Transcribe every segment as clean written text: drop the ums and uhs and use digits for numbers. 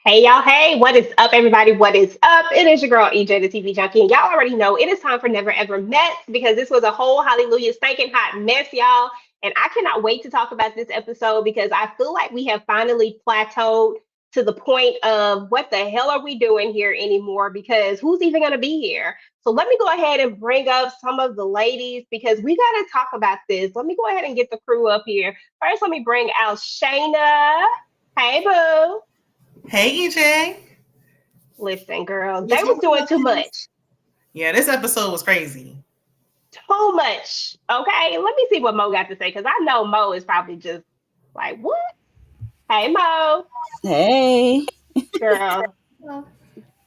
Hey y'all, hey, what is up, everybody? What is up? It is your girl EJ, the TV Junky, and y'all already know it is time for Never Ever Mess because this was a whole hallelujah stinking hot mess, y'all. And I cannot wait to talk about this episode because I feel like we have finally plateaued to the point of what the hell are we doing here anymore? Because who's even going to be here? So let me go ahead and bring up some of the ladies because we got to talk about this. Let me go ahead and get the crew up here. First, let me bring out Shana. Hey, boo. Hey, EJ. Listen, girl, What's they was going doing on? too much. Yeah, this episode was crazy. Too much. Okay. Let me see what Mo got to say because I know Mo is probably just like, what? Hey, Mo, Hey, girl, Well,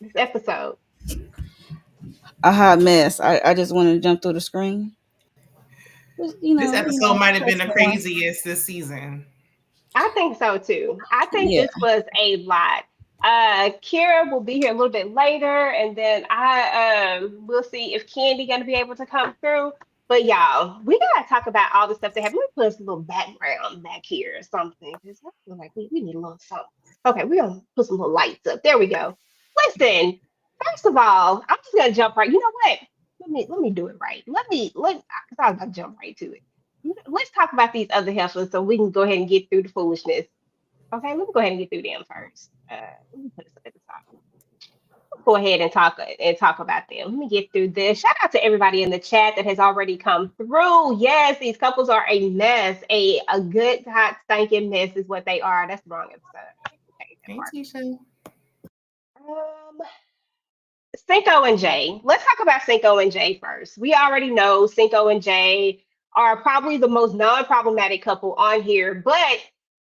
this episode. a hot mess. I just wanted to jump through the screen. Just, this episode might have been press the one. craziest this season. I think so too. I think Yeah. this was a lot. Kira will be here a little bit later, and then I we'll see if Candy gonna be able to come through. But y'all, we gotta talk about all the stuff that happened. Let me put a little background back here or something because I feel like we need a little something. Okay, we're gonna put some little lights up. There we go. Listen, first of all, I'm just gonna jump right. You know what? Let me do it right. Let because I was about to jump right to it. Let's talk about these other heifers so we can go ahead and get through the foolishness. Okay, let me go ahead and get through them first. Let me put this at the top. Go ahead and talk about them. Let me get through this. Shout out to everybody in the chat that has already come through. Yes, these couples are a mess. A good hot stinking mess is what they are. That's the wrong episode. I can change that Hey, part. Tisha. Cinco and Jay. Let's talk about Cinco and Jay first. We already know Cinco and Jay are probably the most non-problematic couple on here, but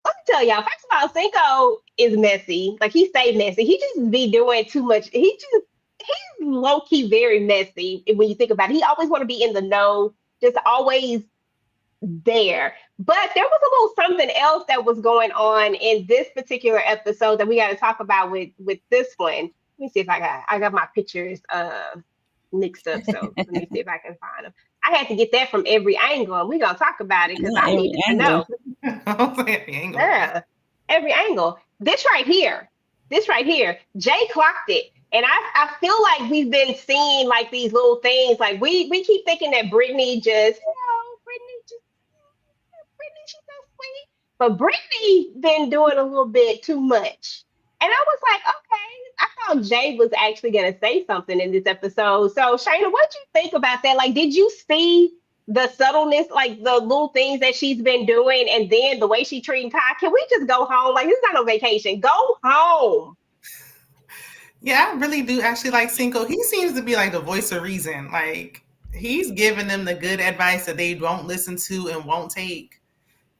let me tell y'all, first of all, Cinco is messy. Like he stay messy. He just be doing too much. He's low-key very messy when you think about it. He always want to be in the know, just always there. But there was a little something else that was going on in this particular episode that we got to talk about with this one. Let me see if I got my pictures mixed up. So let me see if I can find them. I had to get that from every angle, and we're gonna talk about it because Not I every needed to angle. know. I was like, the angle. Yeah, every angle. This right here. Jay clocked it. And I feel like we've been seeing like these little things. Like we keep thinking that Brittany just, Brittany just Brittany, she's so sweet. But Brittany been doing a little bit too much. And I was like, okay. I thought Jay was actually gonna say something in this episode. So Shayna, what do you think about that? Like, did you see the subtleness, like the little things that she's been doing, and then the way she treating Ty? Can we just go home? Like, this is not no vacation. Go home. Yeah, I really do actually like Cinco. He seems to be like the voice of reason. Like, he's giving them the good advice that they won't listen to and won't take.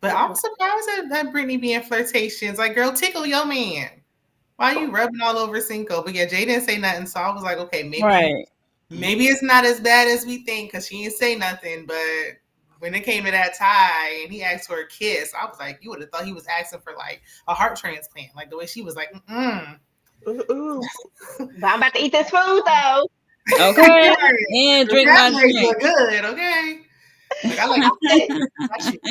But I'm Yeah. surprised at Brittany being flirtatious. Like, girl, tickle your man. Why are you rubbing all over Cinco? But yeah, Jay didn't say nothing, so I was like, okay, Right. maybe it's not as bad as we think because she didn't say nothing. But when it came to that tie and he asked for a kiss, I was like, you would have thought he was asking for like a heart transplant. Like the way she was like, mm. Mm-mm. But I'm about to eat this food though. Okay. And The drink crab my legs drink. look good, okay? Like I like I said, that shit.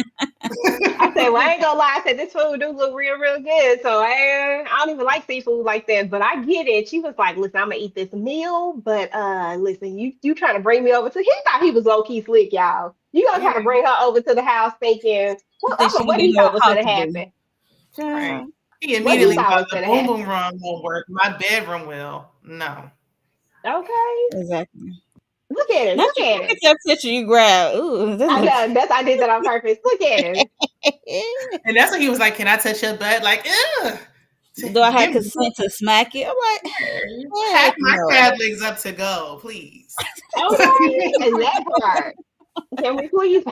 I said, well, I ain't gonna lie. I said this food do look real, real good. So I don't even like seafood like that, but I get it. She was like, listen, I'm gonna eat this meal, but listen, you trying to bring me over to? He thought he was low key slick, y'all. You gonna try Yeah, to bring her over to the house thinking, I well, I think don't she know can what be he more thought was gonna comfortable. happen. right. Child. He What he immediately thought thought was the gonna boom boom happen. room won't work. My bedroom will. No. Okay, Exactly. look at him. Not Look you at look him. at that picture you grab. Ooh, that I looks know I did that on purpose. Look at him. And that's when he was like, can I touch your butt? Like, ugh. do I have Give me consent to smack it? I'm like, pack heck my no. crab legs up to go, please. Okay, and that part. Can we please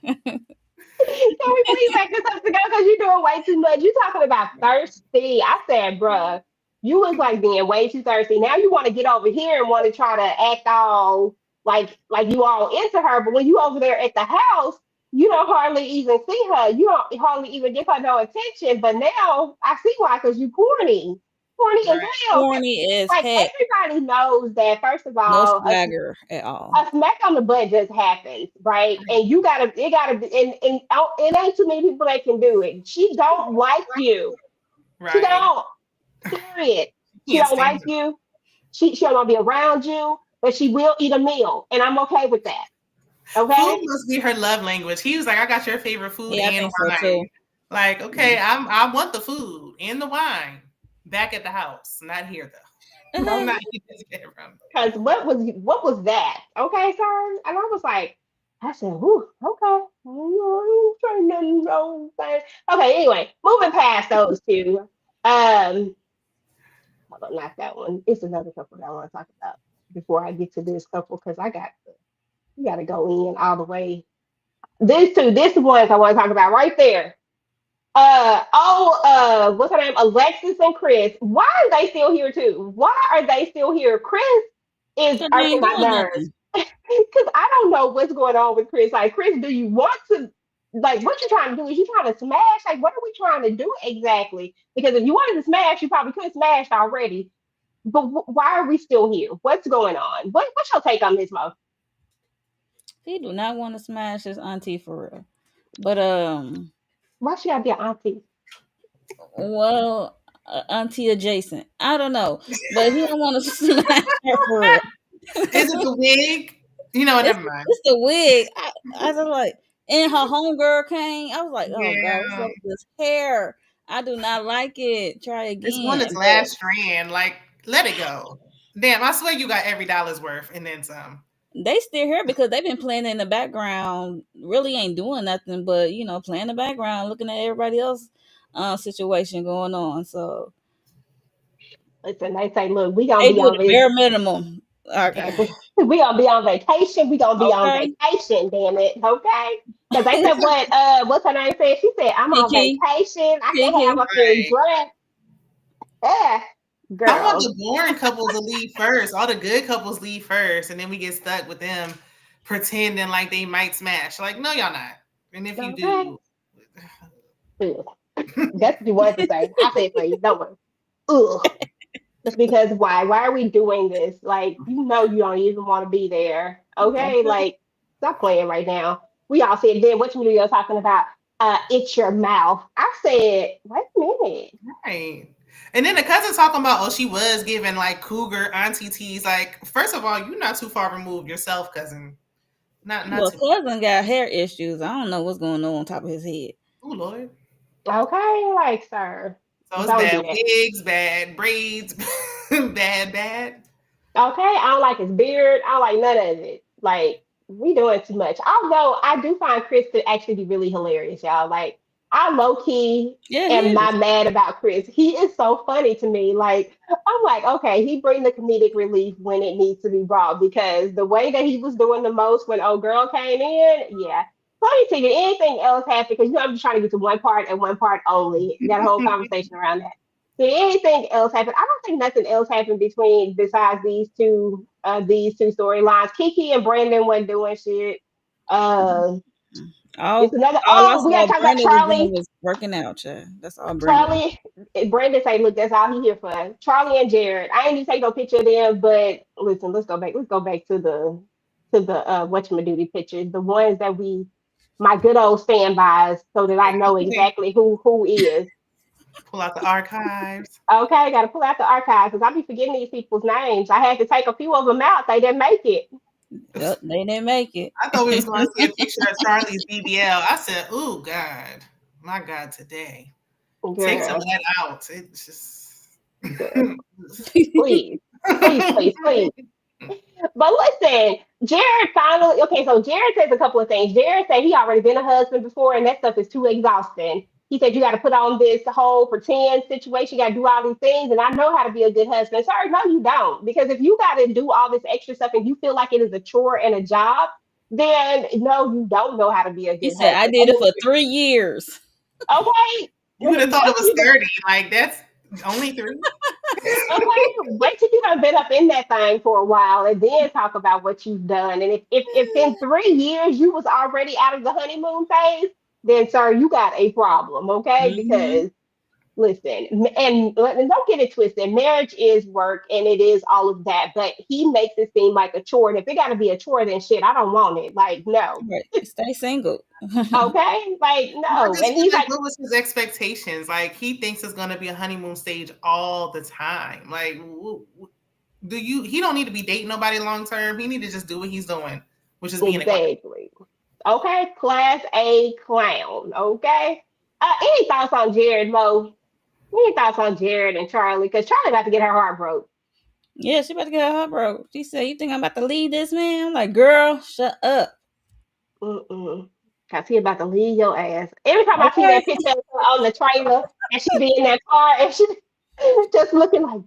Can we please make this up together? Because you're doing way too much. You talking about thirsty. I said, bruh, you was like being way too thirsty. Now you want to get over here and want to try to act all like you all into her. But when you over there at the house, you don't hardly even see her. You don't hardly even give her no attention. But now I see why, because you corny. Corny as Right. hell. Corny as Like heck. everybody knows that first of No all, swagger at all. a smack on the butt just happens, right? And it gotta be, and it ain't too many people that can do it. She don't like you. She Right. don't. Period. She Can't don't stand like her. you. She don't want to be around you, but she will eat a meal, and I'm okay with that. Food Okay. must be her love language. He was like, I got your favorite food Yeah, I and think so wine. too. Like, okay, Yeah. I want the food and the wine back at the house, not here though. I'm not eating this get from. Because what was that? Okay, sir. And I was like, I said, whew, okay. I ain't nothing wrong with that. Okay, anyway, moving past those two. Hold on, not that one. It's another couple that I want to talk about before I get to this couple because you gotta go in all the way. This the ones I want to talk about right there. What's her name? Alexis and Chris. Why are they still here too? Why are they still here? Chris is Because they irking ain't my doing nerves nothing. because I don't know what's going on with Chris. Like, Chris, do you want to, like, what you trying to do? Is you trying to smash? Like, what are we trying to do exactly? Because if you wanted to smash, you probably could have smashed already. But why are we still here? What's going on? What's your take on this, Mo? He do not want to smash his auntie for real. But Why she gotta be an auntie? well, auntie adjacent. I don't know, but he don't want to smash her for real. Is it the wig? You know what? It's Never mind. it's the wig. I was like, and her homegirl came. I was like, oh god, what's Yeah, up with this hair? I do not like it. Try it's on its again. But last strand. Like, let it go. Damn, I swear you got every dollar's worth and then some. they still here because they've been playing in the background. Really ain't doing nothing, but playing in the background, looking at everybody else situation going on. So Listen, they say, look, we gonna they be do on the this. bare minimum. Yeah, we gonna be on vacation. We gonna be on Okay, vacation. Damn it, okay? Because they said what's her name said? She said, "I'm on Kiki, vacation. I can Kiki. have a few Right. drinks." Yeah, I want girl. the boring couples to leave first. All the good couples leave first, and then we get stuck with them pretending like they might smash. Like, no, y'all not. And if you Okay. do, Ugh. That's what you wanted to say. I said it for you. Don't worry. Ugh. Because why? Why are we doing this? Like, you don't even want to be there. Okay, Okay. like, stop playing right now. We all said, then what you are talking about? It's your mouth. I said, wait a minute. right. And then the cousin talking about, oh, she was giving like cougar auntie teas. Like, first of all, you're not too far removed yourself, cousin. Not Well, too far. cousin got hair issues. I don't know what's going on top of his head. Oh Lord. Okay, like, sir, So it's don't do bad that. wigs, bad braids, bad. Okay, I don't like his beard. I don't like none of it. Like, we doing too much. Although I do find Chris to actually be really hilarious, y'all. Like, I low key Yeah, he am not is. mad about Chris. He is so funny to me. Like, I'm like, okay, he bring the comedic relief when it needs to be brought because the way that he was doing the most when old girl came in, yeah. So I didn't think anything else happened because I'm just trying to get to one part and one part only. Got a whole conversation around that. Did anything else happen? I don't think nothing else happened between besides these two storylines. Kiki and Brandon wasn't doing shit. Uh, it's All another. all I Oh, we saw gotta talk about Brandon was doing Charlie. was working out, child. That's all Brandon was. Charlie, Brandon say, look, that's all he here for. Charlie and Jared. I ain't even take no picture of them, but listen, let's go back. Let's go back to the whatchamacallit pictures, the ones that my good old standbys, so that I know Right. exactly who is. Pull out the archives. Okay, got to pull out the archives because I be forgetting these people's names. I had to take a few of them out. They didn't make it. Yep, they didn't make it. I thought we was going to see a picture of Charlie's BBL. I said, "Oh God, my God, today take some of Girl, that out." It's just. girl, please, please, please, please. But listen, Jared finally, okay, so Jared says a couple of things. Jared said he already been a husband before, and that stuff is too exhausting. He said you got to put on this whole pretend situation, you got to do all these things, and I know how to be a good husband. Sorry, no, you don't. Because if you got to do all this extra stuff and you feel like it is a chore and a job, then no, you don't know how to be a He good said, I husband. I did it mean, for 3 years. okay, You would have thought it wait till was you 30. Like that's only three. okay, wait till you done been up in that thing for a while and then talk about what you've done. And if in 3 years you was already out of the honeymoon phase, then sir, you got a problem, okay? Mhm. Because Listen, and don't get it twisted. Marriage is work and it is all of that, but he makes it seem like a chore. And if it got to be a chore, then shit, I don't want it. Like, no. Right. Stay single. Okay? Like, Or no. just And he's even like, what was his expectations? Like he thinks it's gonna be a honeymoon stage all the time. Like, do you? He don't need to be dating nobody long term. He need to just do what he's doing, which is being a clown. exactly. Okay? Class A clown. Okay? Any thoughts on Jared, Mo? Any thoughts on Jared and Charlie? Because Charlie about to get her heart broke. Yeah, she about to get her heart broke. She said, "You think I'm about to leave this man?" I'm like, "Girl, shut up." Mm-mm. Cause he about to leave your ass. Every time I see Okay. that picture of her on the trailer and she be in that car and she just looking like,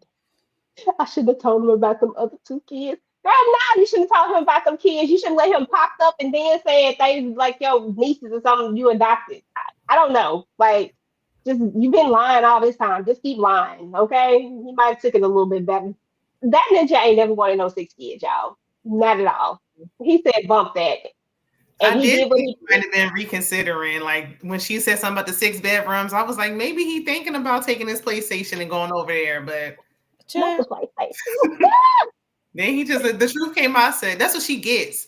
I should have told him about them other two kids. Girl, no, you shouldn't have told him about them kids. You should let him pop up and then say they like your nieces or something you adopted. I don't know. Like, just you've been lying all this time. Just keep lying, okay? He might have took it a little bit better. That ninja ain't never wanted no six kids, y'all. Not at all. He said bump that. And I he did did what think he he might have been reconsidering. Like when she said something about the 6 bedrooms, I was like, maybe he thinking about taking his PlayStation and going over there. But not the Child. PlayStation. then he just the truth came out. Said that's what she gets.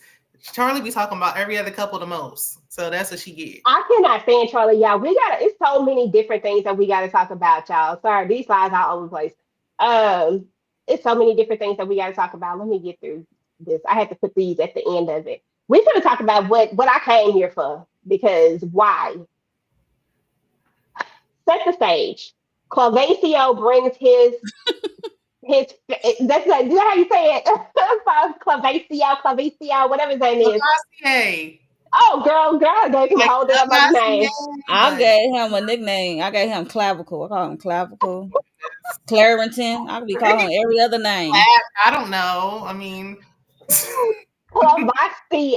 Charlie be talking about every other couple the most, so that's what she get. I cannot stand Charlie, y'all. We got it's so many different things that we gotta talk about, y'all. Sorry, these slides are all over the place. Um, it's so many different things that we gotta talk about. Let me get through this. I had to put these at the end of it. We're gonna talk about what I came here for because why? Set the stage. Clavacio brings his that's like is that how you say it? Clavacio, whatever his name is. Lavoisier, Oh girl, I gave him a like whole damn other name. Lavoisier, I but gave him a nickname. I gave him Clavicle. I call him Clavicle. Clarington. I could be calling him every other name. I don't know. I mean, Clavassier.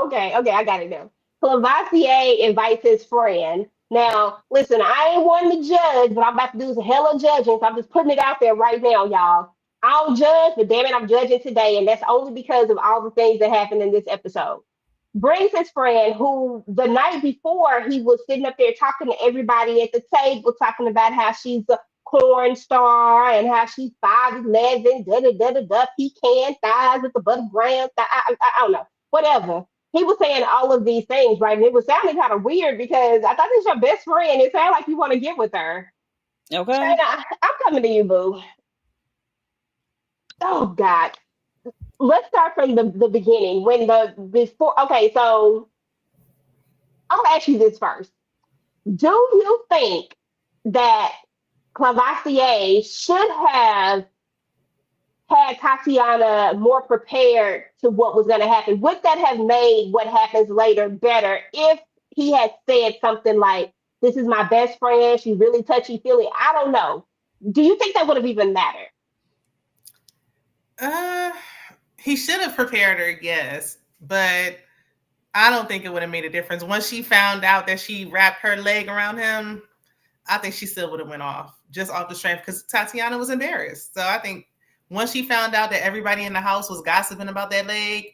Okay, I got it now. Clavassier invites his friend. Now, listen, I ain't one to judge, but I'm about to do some hella judging, so I'm just putting it out there right now, y'all. I don't judge, but damn it, I'm judging today, and that's only because of all the things that happened in this episode. Brings his friend who the night before he was sitting up there talking to everybody at the table, talking about how she's a corn star and how she's 5'11", da da da da da, pecan thighs with the butter brown. I don't know, whatever. He was saying all of these things, right? And it was sounding kind of weird because I thought this is your best friend. It sounded like you want to get with her. Okay. Shana, I'm coming to you, boo. Oh God. Let's start from the beginning. When the before okay, so I'll ask you this first. Do you think that Clavassier should have had Tatiana more prepared to what was going to happen? Would that have made what happens later better if he had said something like, "This is my best friend. She's really touchy feely." I don't know. Do you think that would have even mattered? uh, he should have prepared her, yes, but I don't think it would have made a difference. Once she found out that she wrapped her leg around him, I think she still would have went off just off the strength because Tatiana was embarrassed. So I think once she found out that everybody in the house was gossiping about that leg,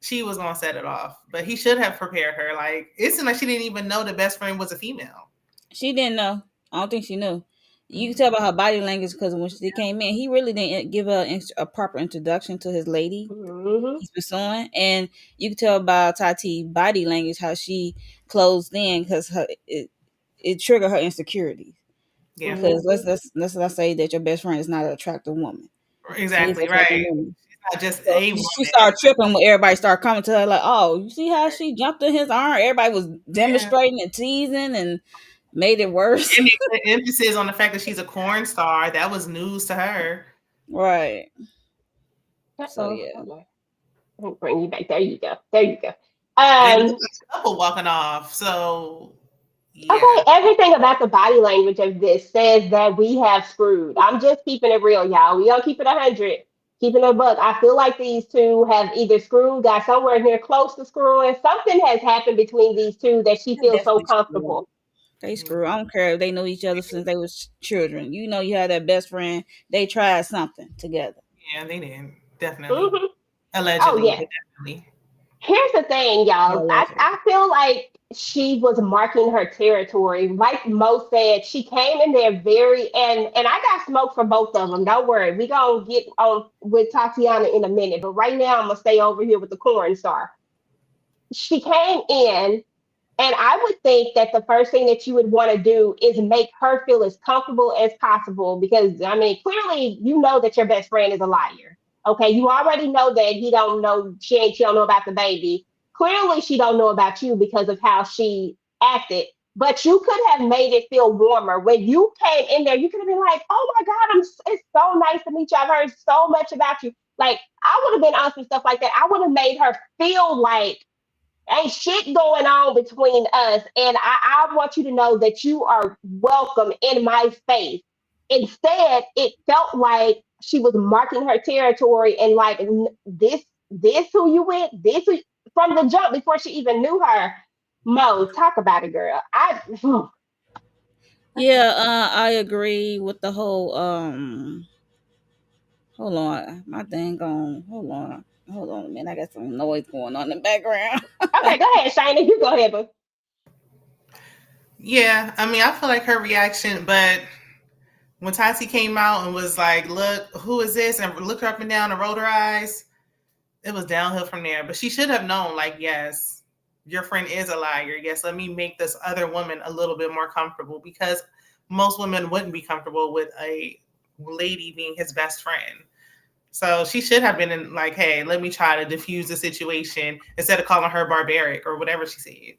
she was gonna set it off. But he should have prepared her. Like it seemed like she didn't even know the best friend was a female. She didn't know. I don't think she knew. You can tell by her body language because when she came in, he really didn't give her a proper introduction to his lady Mm-hmm. he's pursuing, and you can tell by Tati body language how she closed in because it triggered her insecurities. Yeah, Because Mm-hmm. let's not say that your best friend is not an attractive woman. She is an exactly attractive right. woman. Not just So a she woman. started tripping when everybody started coming to her like, "Oh, you see how she jumped in his arm?" Everybody was Yeah. demonstrating and teasing and made it worse. And they put emphasis on the fact that she's a corn star. That was news to her. Right. So Uh-oh. yeah. Hold on. Let me bring you back. There you go. There you go. And it Um, looked like a couple walking off. So okay, yeah. everything about the body language of this says that we have screwed. I'm just keeping it real, y'all. We don't keep it 100, keeping it a buck. I feel like these two have either screwed, got somewhere near close to screwing. Something has happened between these two that she They feels so definitely screw. comfortable. They screw. I don't care if they know each other since they was children. You know, you had that best friend. They tried something together. Yeah, they did. Definitely. Hmm. Oh Allegedly, yeah. but definitely. Here's the thing, y'all. I feel like she was marking her territory. Like Mo said, she came in there very and I got smoke for both of them. Don't worry, we gonna get on with Tatiana in a minute. But right now, I'm gonna stay over here with the corn star. She came in, and I would think that the first thing that you would want to do is make her feel as comfortable as possible because I mean, clearly you know that your best friend is a liar. Okay, you already know that he don't know she don't know about the baby. Clearly she don't know about you because of how she acted. But you could have made it feel warmer when you came in there. You could have been like, "Oh my God, it's so nice to meet you. I've heard so much about you." Like I would have been on some stuff like that. I would have made her feel like ain't shit going on between us. And I want you to know that you are welcome in my space. Instead, it felt like she was marking her territory and like this who you with, from the jump before she even knew her. Mo, talk about it, girl. Yeah, I agree with the whole hold on, my thing on. Hold on a minute. I got some noise going on in the background. Okay, go ahead, Shana. You go ahead, boo. Yeah, I mean, I feel like her reaction, but when Tati came out and was like, "Look, who is this?" and looked her up and down and rolled her eyes, it was downhill from there. But she should have known, like, yes, your friend is a liar. Yes, let me make this other woman a little bit more comfortable because most women wouldn't be comfortable with a lady being his best friend. So she should have been in, like, hey, let me try to diffuse the situation instead of calling her barbaric or whatever she said.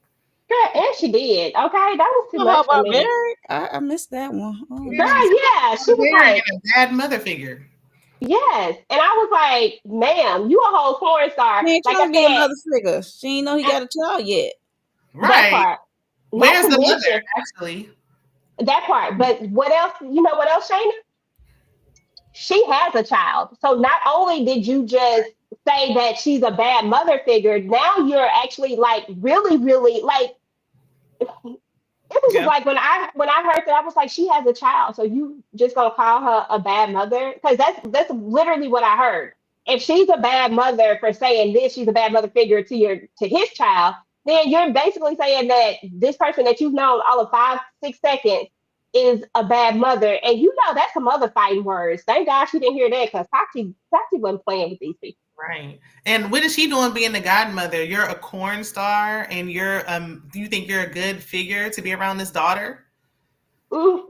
Girl, and she did. Okay, that was too How much for about me. Barbaric? I missed that one. Oh, Yeah, Girl, she said yeah, she was barbaric like, and a bad mother figure. yes. And I was like, ma'am, you a whole porn star. she ain't Like trying I to be a said, mother figure. She ain't know he got a child yet. that Right. part. Not Where's to the mother, mention actually? that part. But what else? You know what else, Shayna? She has a child. So not only did you just say that she's a bad mother figure, now you're actually like really, really like it was just Yeah. like when I heard that I was like, she has a child, so you just gonna call her a bad mother? Because that's literally what I heard. If she's a bad mother for saying this, she's a bad mother figure to his child, then you're basically saying that this person that you've known all of 5, 6 seconds is a bad mother. And you know that's some other fighting words. Thank God she didn't hear that because Tati wasn't playing with these people. Right. And what is she doing being the godmother? You're a corn star and you're do you think you're a good figure to be around this daughter? Mm,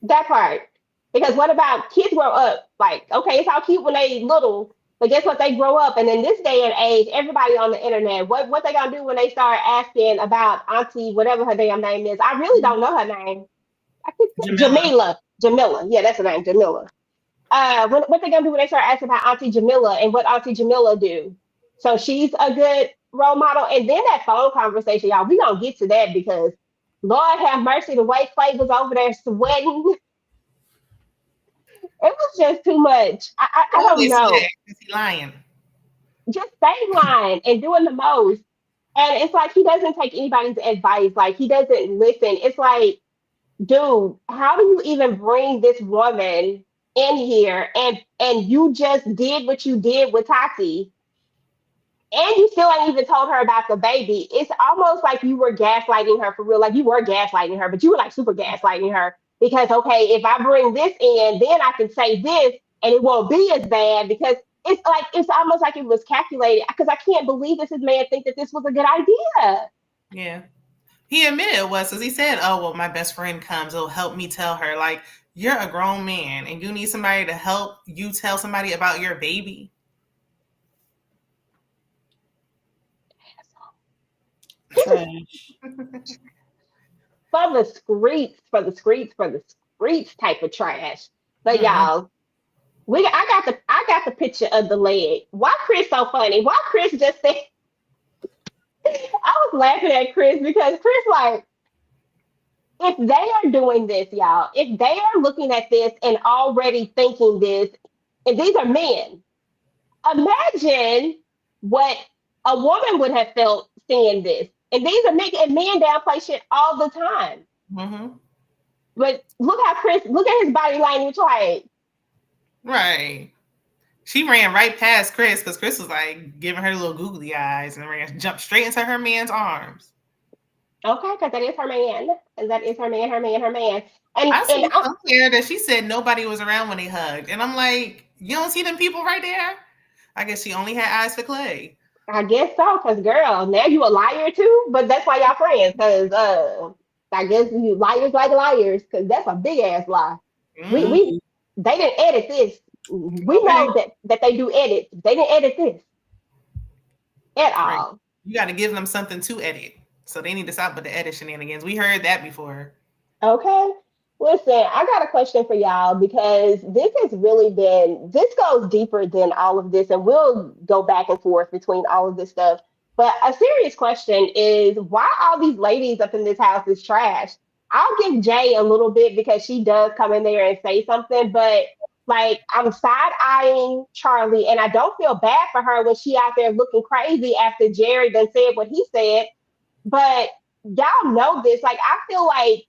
that part. Because what about kids grow up? Like, okay, it's all cute when they little, but guess what? They grow up, and in this day and age, everybody on the internet, what they gonna do when they start asking about Auntie, whatever her damn name is? I really don't know her name. I keep Jamila. Jamila. Yeah, that's her name, Jamila. What they gonna do when they start asking about Auntie Jamila and what Auntie Jamila do? So she's a good role model. And then that phone conversation, y'all, we gonna get to that because Lord have mercy, the way Clay was over there sweating, it was just too much. I don't Always know. sweat because he lying. Just stay lying and doing the most. And it's like he doesn't take anybody's advice. Like he doesn't listen. It's like, dude, how do you even bring this woman in here and you just did what you did with Tati and you still ain't even told her about the baby? It's almost like you were gaslighting her for real. Like you were gaslighting her, but you were like super gaslighting her because okay, if I bring this in, then I can say this and it won't be as bad because it's like it's almost like it was calculated because I can't believe this man think that this was a good idea. Yeah. He admitted it was because he said, oh, well, my best friend comes. It'll help me tell her. Like, you're a grown man and you need somebody to help you tell somebody about your baby. Trash. For the screets, for the screets type of trash. But Mm-mm. y'all, I got the picture of the leg. Why Chris so funny? Why Chris just said I was laughing at Chris because Chris like if they are doing this, y'all, if they are looking at this and already thinking this, and these are men, imagine what a woman would have felt seeing this. And these are men, and men downplay shit all the time. Mm-hmm. But look at his body language like, Right. She ran right past Chris because Chris was like giving her little googly eyes and jumped straight into her man's arms. Okay, because that is her man. And that is her man, her man, her man. I And see somewhere that she said nobody was around when they hugged. And I'm like, you don't see them people right there? I guess she only had eyes for Clay. I guess so, because girl, now you a liar too, but that's why y'all friends, because I guess you liars like liars, because that's a big ass lie. Mm, We they didn't edit this. We okay. know that they do edit. They didn't edit this at Right. all. You got to give them something to edit. So they need to stop with the edit shenanigans. We heard that before. Okay. Listen, I got a question for y'all because this goes deeper than all of this, and we'll go back and forth between all of this stuff. But a serious question is why all these ladies up in this house is trash? I'll give Jay a little bit because she does come in there and say something, but like I'm side eyeing Charlie, and I don't feel bad for her when she out there looking crazy after Jerry done said what he said. But y'all know this. Like I feel like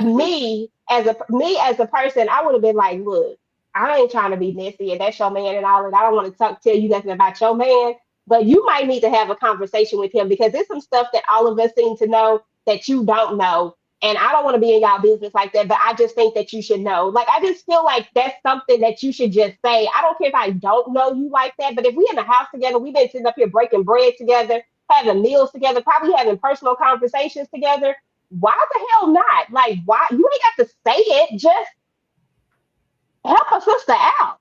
me as a person, I would have been like, look, I ain't trying to be messy, and that's your man and all that. I don't want to tell you nothing about your man, but you might need to have a conversation with him because there's some stuff that all of us seem to know that you don't know. And I don't want to be in y'all business like that, but I just think that you should know. Like I just feel like that's something that you should just say. I don't care if I don't know you like that, but if we in the house together, we've been sitting up here breaking bread together, having meals together, probably having personal conversations together. Why the hell not? Like, why you ain't got to say it? Just help a sister out.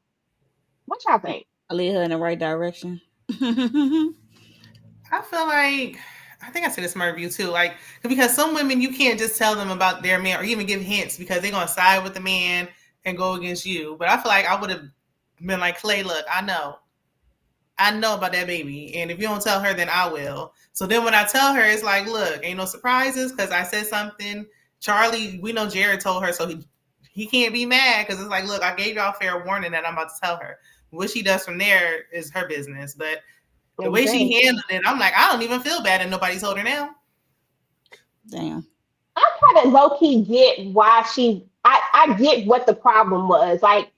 What y'all think? I lead her in the right direction. I feel like I think I said this in my review too. Like because some women you can't just tell them about their man or even give hints because they're gonna side with the man and go against you. But I feel like I would have been like Clay, look, I know about that baby, and if you don't tell her, then I will. So then when I tell her, it's like, look, ain't no surprises because I said something. Charlie, we know Jared told her, so he can't be mad because it's like, look, I gave y'all fair warning that I'm about to tell her. What she does from there is her business. But the way she Exactly. handled it, I'm like, I don't even feel bad, and nobody told her now. Damn. I kind of low key get why I get what the problem was. Like,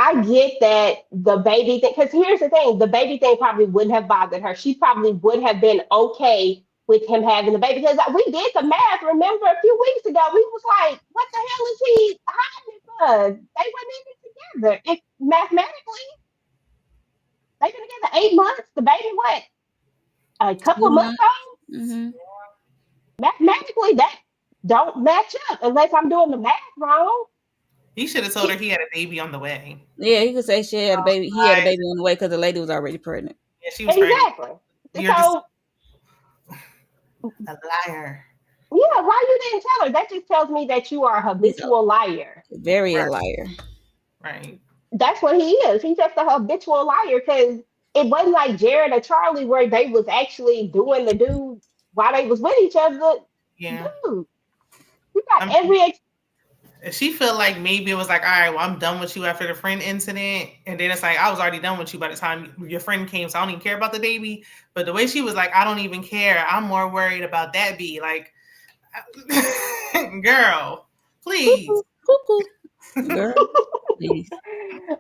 I get that the baby thing, because here's the thing, the baby thing probably wouldn't have bothered her. She probably would have been okay with him having the baby because we did the math. Remember a few weeks ago, we was like, what the hell is he hiding it for? They weren't even together. If mathematically, they've been together 8 months. The baby, what, a couple of months 2 months. old? Mm-hmm. Mathematically, that don't match up unless I'm doing the math wrong. He should have told her he had a baby on the way. Yeah, he could say she had a baby. He had a Right. baby on the way because the lady was already pregnant. Yeah, she was pregnant. Exactly. You're just So a liar. yeah, why you didn't tell her? That just tells me that you are a He's habitual liar. very a Right. liar. Right. That's what he is. He's just a habitual liar because it wasn't like Jared or Charlie where they was actually doing the do while they was with each other. Yeah. Dude, you got I'm every she felt like maybe it was like, all right, well, I'm done with you after the friend incident. And then it's like, I was already done with you by the time your friend came. So I don't even care about the baby. But the way she was like, I don't even care. I'm more worried about that bee. Like, girl, please. Cuckoo, cuckoo, girl, please.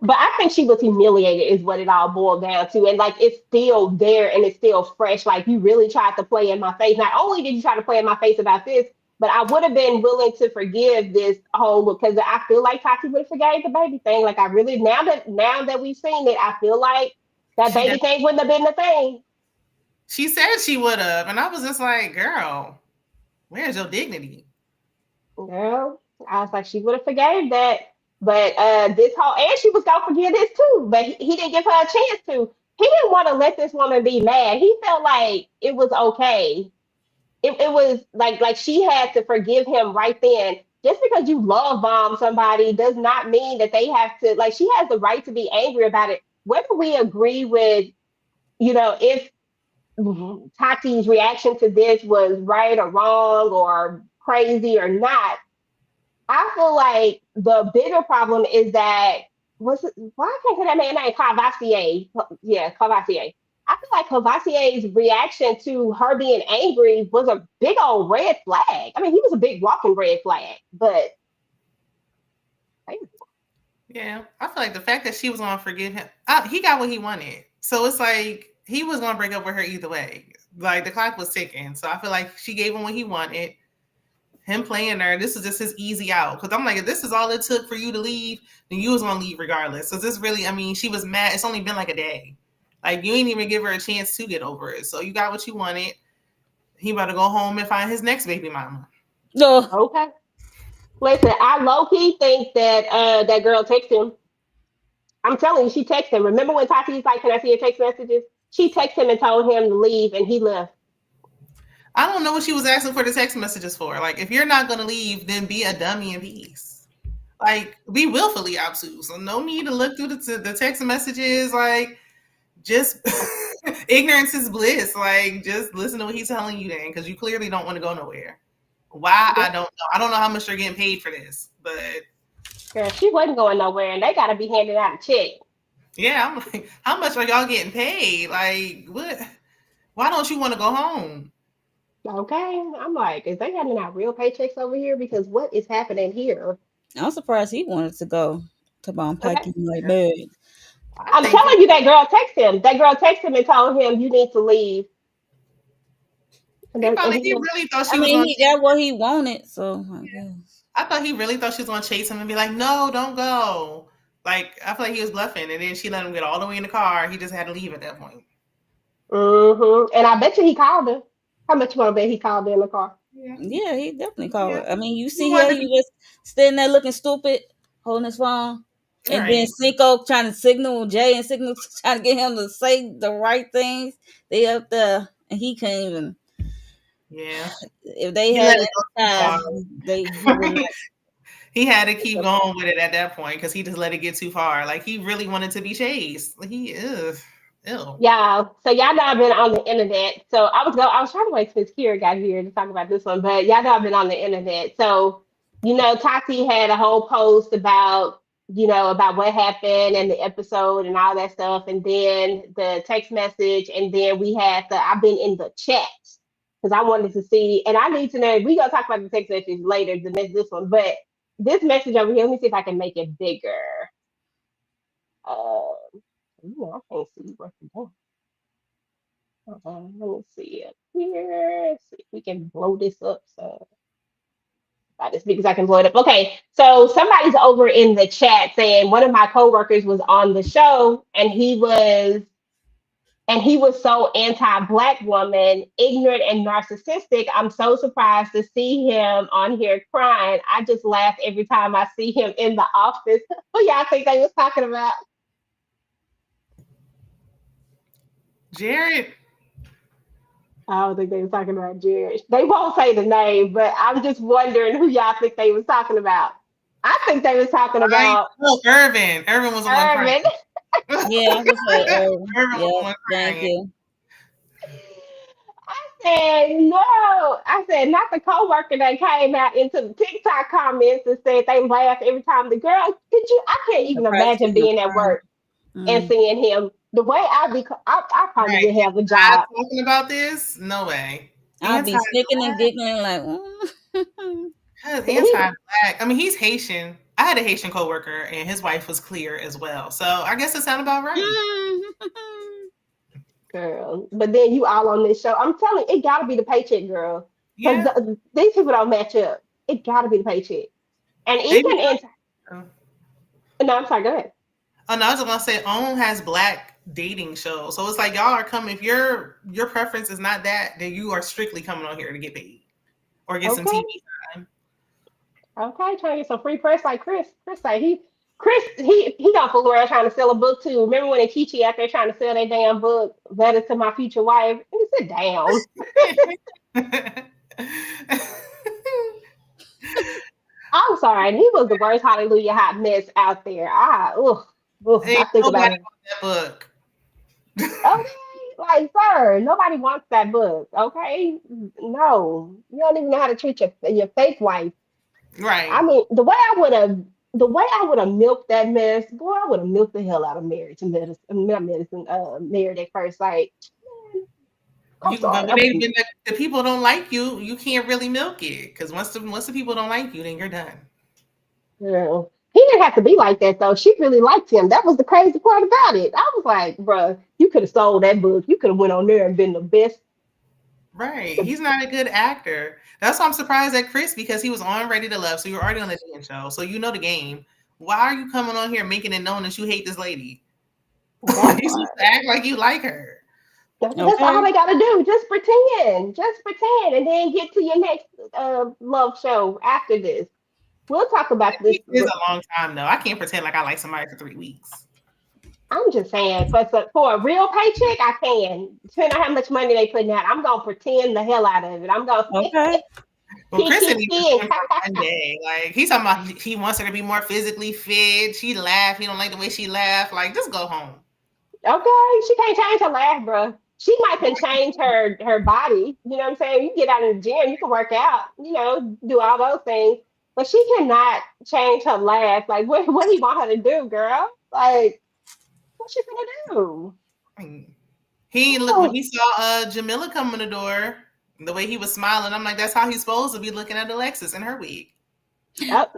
but I think she was humiliated is what it all boiled down to. And like it's still there and it's still fresh. Like you really tried to play in my face. Not only did you try to play in my face about this, but I would have been willing to forgive this whole because I feel like Tati would have forgave the baby thing. Like I really now that we've seen it, I feel like that She baby did. thing wouldn't have been the thing. She said she would have. And I was just like, girl, where's your dignity? Girl, I was like, she would have forgave that. But this whole and she was gonna forgive this too, but he didn't give her a chance to. He didn't want to let this woman be mad. He felt like it was okay. It was like she had to forgive him right then. Just because you love bomb somebody does not mean that they have to like she has the right to be angry about it. Whether we agree with, if Tati's reaction to this was right or wrong or crazy or not, I feel like the bigger problem is that why I can't say that man name Cavassier. Yeah, Cavassier. I feel like Cavassier's reaction to her being angry was a big old red flag. I mean, he was a big walking red flag, but Yeah, I feel like the fact that she was gonna forgive him, he got what he wanted. So it's like he was gonna break up with her either way. Like the clock was ticking. So I feel like she gave him what he wanted. Him playing her, this is just his easy out. Because I'm like, if this is all it took for you to leave, then you was gonna leave regardless. So this really, I mean, she was mad. It's only been like a day. Like you ain't even give her a chance to get over it. So you got what you wanted. He about to go home and find his next baby mama. No. Okay. Listen, I low key think that that girl texted him. I'm telling you, she texted him. Remember when Tati's like, "Can I see your text messages?" She texted him and told him to leave, and he left. I don't know what she was asking for the text messages for. Like, if you're not gonna leave, then be a dummy in peace. Like, be willfully obtuse. So no need to look through the text messages. Like, just ignorance is bliss. Like, just listen to what he's telling you then, because you clearly don't want to go nowhere. Why? I don't know. I don't know how much you're getting paid for this, but Girl, she wasn't going nowhere, and they gotta be handing out a check. yeah, I'm like, how much are y'all getting paid? Like, what? Why don't you want to go home? Okay, I'm like, is they handing out real paychecks over here? Because what is happening here? I'm surprised he wanted to go to Okay, unpacking like bad. I I'm think telling you, that girl texted him. That girl texted him and told him you need to leave, and, he and probably he he left. really thought I she was mean, going he to. got what he wanted, so I guess. I thought he really thought she was going to chase him and be like, "No, don't go." Like I feel like he was bluffing, and then she let him get all the way in the car. He just had to leave at that point. And I bet you he called her. How much you want to bet he called her in the car? Yeah, Yeah, he definitely called yeah. it. I mean, you He see here, wanted to he be just standing there looking stupid, holding his phone, and then right. Cinco trying to signal Jay and Signal trying to get him to say the right things. They up there, and he can't even. Yeah, If they he had let it it go too at far. the time, he would not. He had to keep going with it at that point because he just let it get too far. Like he really wanted to be chased. Like, he is ill. Yeah. So y'all know I've been on the internet. So I was trying to wait till Kira got here to talk about this one, but y'all know I've been on the internet. So, Tati had a whole post about, about what happened and the episode and all that stuff, and then the text message, and then we had I've been in the chat because I wanted to see, and I need to know, we gonna talk about the text message later, this one, but this message over here, let me see if I can make it bigger. Uh, I can't see what's going. Let me see it here. Let's see if we can blow this up. So about as big as I can blow it up. Okay, so somebody's over in the chat saying one of my coworkers was on the show and he was so anti-black woman, ignorant and narcissistic. I'm so surprised to see him on here crying. I just laugh every time I see him in the office. Who y'all think they was talking about? Jared, I don't think they were talking about Jared. They won't say the name, but I'm just wondering who y'all think they was talking about. I think they was talking right? about Oh, Irvin. Irvin was the one crying. Irvin. Irvin Yeah, I was say, was the yep, one thank crying. you. I said no. I said not the coworker that came out into the TikTok comments and said they laugh every time the girl. Did you? I can't even Surprised to imagine see him being at crying. work and seeing him. The way I probably Right. would have a Not job. talking about this? No way. I'll be snicking and Anti-black. giggling like, mm. He Anti-black. I mean, he's Haitian. I had a Haitian coworker, and his wife was clear as well. So I guess it sounded about right. girl. But then you all on this show. I'm telling you, it gotta be the paycheck, girl. Because Yeah. these people don't match up. It gotta be the paycheck. And Maybe. even in Oh, no, I'm sorry, go ahead. no, I was gonna say, OWN has black dating shows, so it's like y'all are coming. If your preference is not that, then you are strictly coming on here to get paid or get some Okay. TV time. Okay, trying to get some free press like Chris. Chris, he don't fool around trying to sell a book too. Remember when Kichi out there trying to sell that damn book, Letter to My Future Wife? And he said, down. I'm sorry. And he was the worst Hallelujah hot mess out there. I Ain't think about nobody it. want that book. Okay, like sir, nobody wants that book. Okay, no, you don't even know how to treat your fake wife. I Right. mean, the way I would have milked that mess, boy, I would have milked the hell out of marriage and medicine, not medicine, married at first sight. Man, I'm But sorry, when the people don't like you, you can't really milk it because once the people don't like you, then you're done. yeah. He didn't have to be like that though. She really liked him. That was the crazy part about it. I was like, bruh, you could have sold that book. You could have went on there and been the best. Right. He's not a good actor. That's why I'm surprised at Chris because he was on Ready to Love. So you're already on the dating show. So you know the game. Why are you coming on here making it known that you hate this lady? You That supposed part. to act like you like her. That's all Okay. they gotta do. Just pretend, and then get to your next love show after this. We'll talk about this. It is a long time though. I can't pretend like I like somebody for 3 weeks. I'm just saying, for a real paycheck, I can. Depending on how much money they putting out, I'm gonna pretend the hell out of it. I'm gonna Okay. Well, Chris didn't even see and him for 1 day. Like he's talking about he wants her to be more physically fit. She laughed. He don't like the way she laughed. Like just go home. okay, she can't change her laugh, bro. She might can change her body. You know what I'm saying? You get out in the gym, you can work out, do all those things. But she cannot change her laugh. Like what do you want her to do, girl? Like, what she gonna do? He look when Oh, he saw Jamila come in the door, the way he was smiling. I'm like, that's how he's supposed to be looking at Alexis in her wig. yep,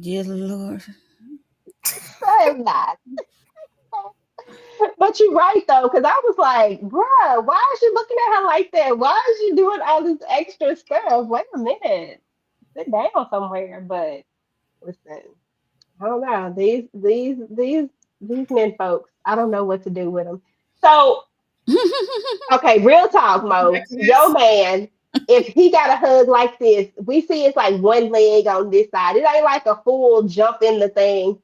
Dear Lord. I'm not. But you're right though, because I was like, bruh, why is she looking at her like that? Why is she doing all this extra stuff? Wait a minute. Sit down somewhere. But listen, I don't know. These men folks, I don't know what to do with them. So, okay, real talk, Mo. Yo Alexis, man, if he got a hug like this, we see it's like one leg on this side. It ain't like a full jump in the thing.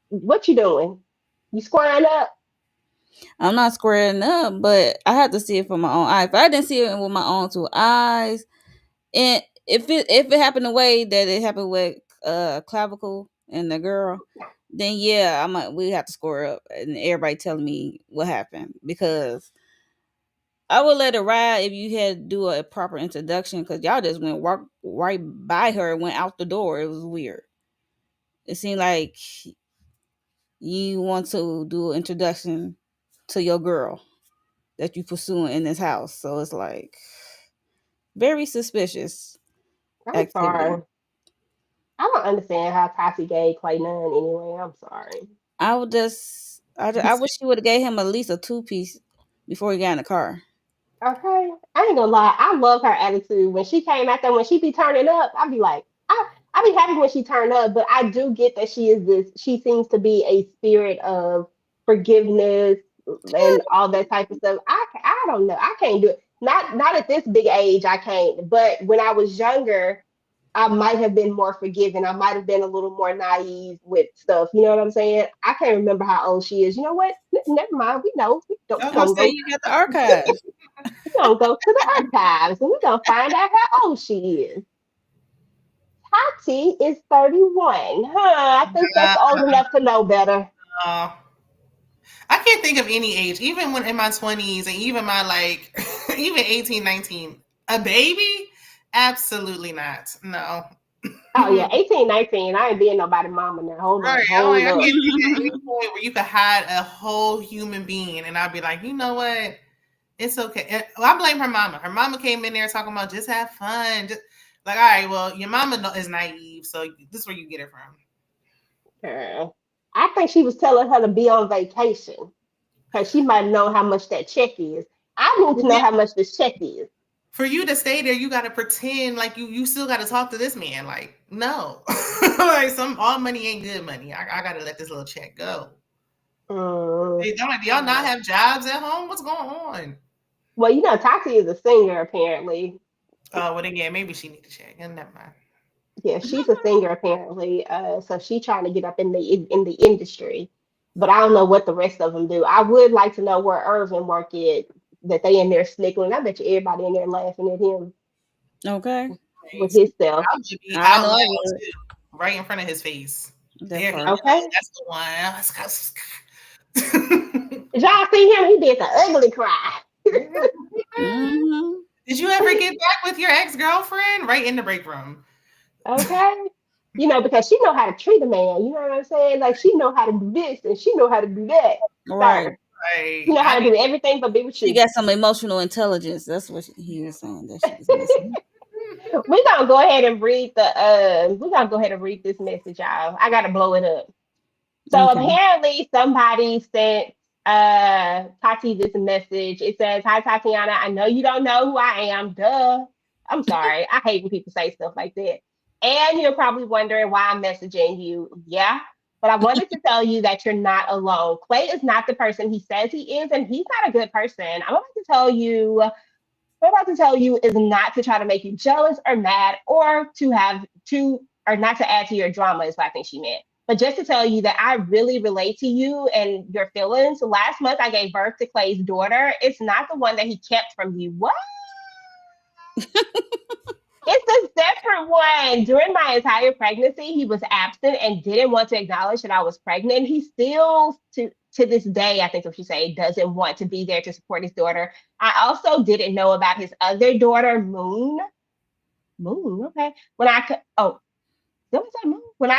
What you doing? You squaring up? I'm not squaring up, but I have to see it for my own eyes. If I didn't see it with my own two eyes, and if it happened the way that it happened with clavicle and the girl, then yeah, we have to square up and everybody telling me what happened because I would let it ride if you had to do a proper introduction because y'all just went walk right by her and went out the door. It was weird. It seemed like you want to do an introduction to your girl that you pursuing in this house. So it's like very suspicious I'm activity. sorry. I don't understand how Tati gave Clay none anyway. I'm sorry. I wish you would have gave him at least a 2 piece before he got in the car. Okay. I ain't gonna lie. I love her attitude. When she came out there, when she be turning up, I'd be like, I be happy when she turn up, but I do get that she seems to be a spirit of forgiveness and all that type of stuff. I don't know. I can't do it. Not at this big age, I can't. But when I was younger, I might have been more forgiving. I might have been a little more naive with stuff. You know what I'm saying? I can't remember how old she is. You know what? Never mind. We know. I We was gonna gonna say go. you got the archive. We gonna go to the archives and we're gonna find out how old she is. Tati is 31. Huh? I think that's uh, old enough to know better. uh, I can't think of any age, even when in my 20s and even my like, even 18, 19, a baby? Absolutely not. No. Oh yeah, 18, 19. I ain't being nobody mama now. Hold Right. up, I'm like, hold I can't up. think of any point where you could hide a whole human being, and I'd be like, you know what? It's okay. And, well, I blame her mama. Her mama came in there talking about just have fun. Just like, all right, well, your mama is naive, so this is where you get it from. I think she was telling her to be on vacation because she might know how much that check is. I need But to know then how much this check is. for you to stay there, you got to pretend like you still got to talk to this man. Like, no, like some all money ain't good money. I got to let this little check go. Mm, Hey, do y'all not yeah. have jobs at home? What's going on? Well, Tati is a singer apparently. Oh, well, then yeah, maybe she need to check. And never mind. Yeah, she's a singer apparently. So she's trying to get up in the industry, but I don't know what the rest of them do. I would like to know where Irvin work at. That they in there snickling. I bet you everybody in there laughing at him Okay. with Crazy. his self. I would be I out know I loud would. too, right in front of his face. That There he part. Okay. go. That's the one. Did y'all see him? He did the ugly cry. Hmm. Did you ever get back with your ex girlfriend? Right in the break room. Okay. Because she know how to treat a man. You know what I'm saying? Like she know how to do this and she know how to do that. Right. Sir, she Right. know I how to need. do everything but be with She you. got some emotional intelligence. That's what he was saying that she was missing. We're gonna go ahead and read this message, y'all. I gotta blow it up. So Okay. apparently somebody sent Tati this message. It says, "Hi Tatiana, I know you don't know who I am. Duh. I'm sorry. I hate when people say stuff like that. And you're probably wondering why I'm messaging you. Yeah. But I wanted to tell you that you're not alone. Clay is not the person he says he is, and he's not a good person. I'm about to tell you is not to try to make you jealous or mad or to have to or not to add to your drama is what I think she meant. But just to tell you that I really relate to you and your feelings. Last month I gave birth to Clay's daughter. It's not the one that he kept from you. What? It's a separate one. During my entire pregnancy, he was absent and didn't want to acknowledge that I was pregnant. He still, to this day, I think what you say, doesn't want to be there to support his daughter. I also didn't know about his other daughter, Moon. Moon, okay. When I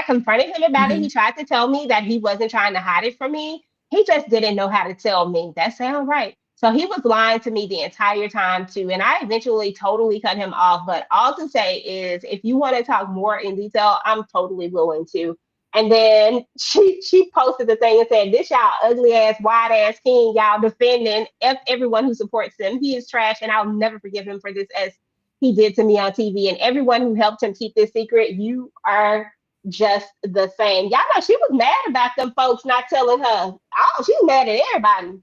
confronted him about it, Mhm. he tried to tell me that he wasn't trying to hide it from me. He just didn't know how to tell me. That sounds right. So he was lying to me the entire time too. And I eventually totally cut him off. But all to say is if you want to talk more in detail, I'm totally willing to. And then she posted the thing and said, "This y'all ugly ass, wide ass king, y'all defending everyone who supports him. He is trash, and I'll never forgive him for this as he did to me on TV. And everyone who helped him keep this secret, you are just the same." Y'all know she was mad about them folks not telling her. Oh, she was mad at everybody.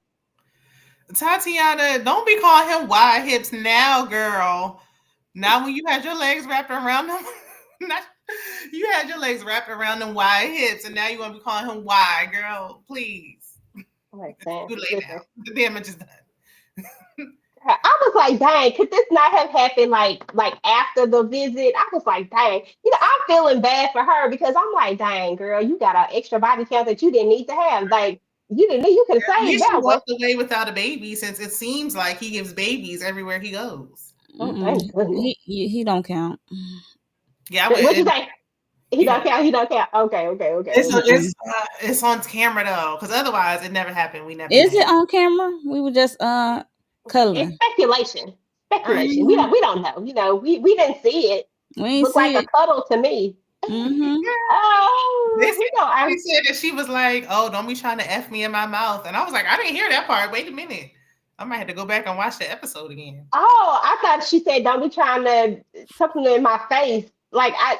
Tatiana, don't be calling him wide hips now, girl. Now when you had your legs wrapped around them, not, you had your legs wrapped around them wide hips, and now you want to be calling him wide, girl. Please, it's Listen, too late now. listen. The damage is done. I was like, dang, could this not have happened like after the visit? I was like, dang, I'm feeling bad for her because I'm like, dang, girl, you got an extra body count that you didn't need to have. Like, you could have At saved least she that one. walked away without a baby, since it seems like he gives babies everywhere he goes. Oh, Mm-mm. thank goodness. He don't count. Yeah, What you say? He he don't don't. count. He don't count. Okay, okay, okay, It's okay. Mm-mm. it's on camera though, because otherwise it never happened. We never Is met. it on camera? We were just It's cuddling. speculation. Speculation. We Mhm. don't know. We didn't see it. We ain't Looked like see a it. cuddle to me. Mm-hmm. They Oh, said, she said that she was like, "Oh, don't be trying to f me in my mouth," and I was like, "I didn't hear that part. Wait a minute, I might have to go back and watch the episode again." I thought she said, "Don't be trying to something in my face." Like I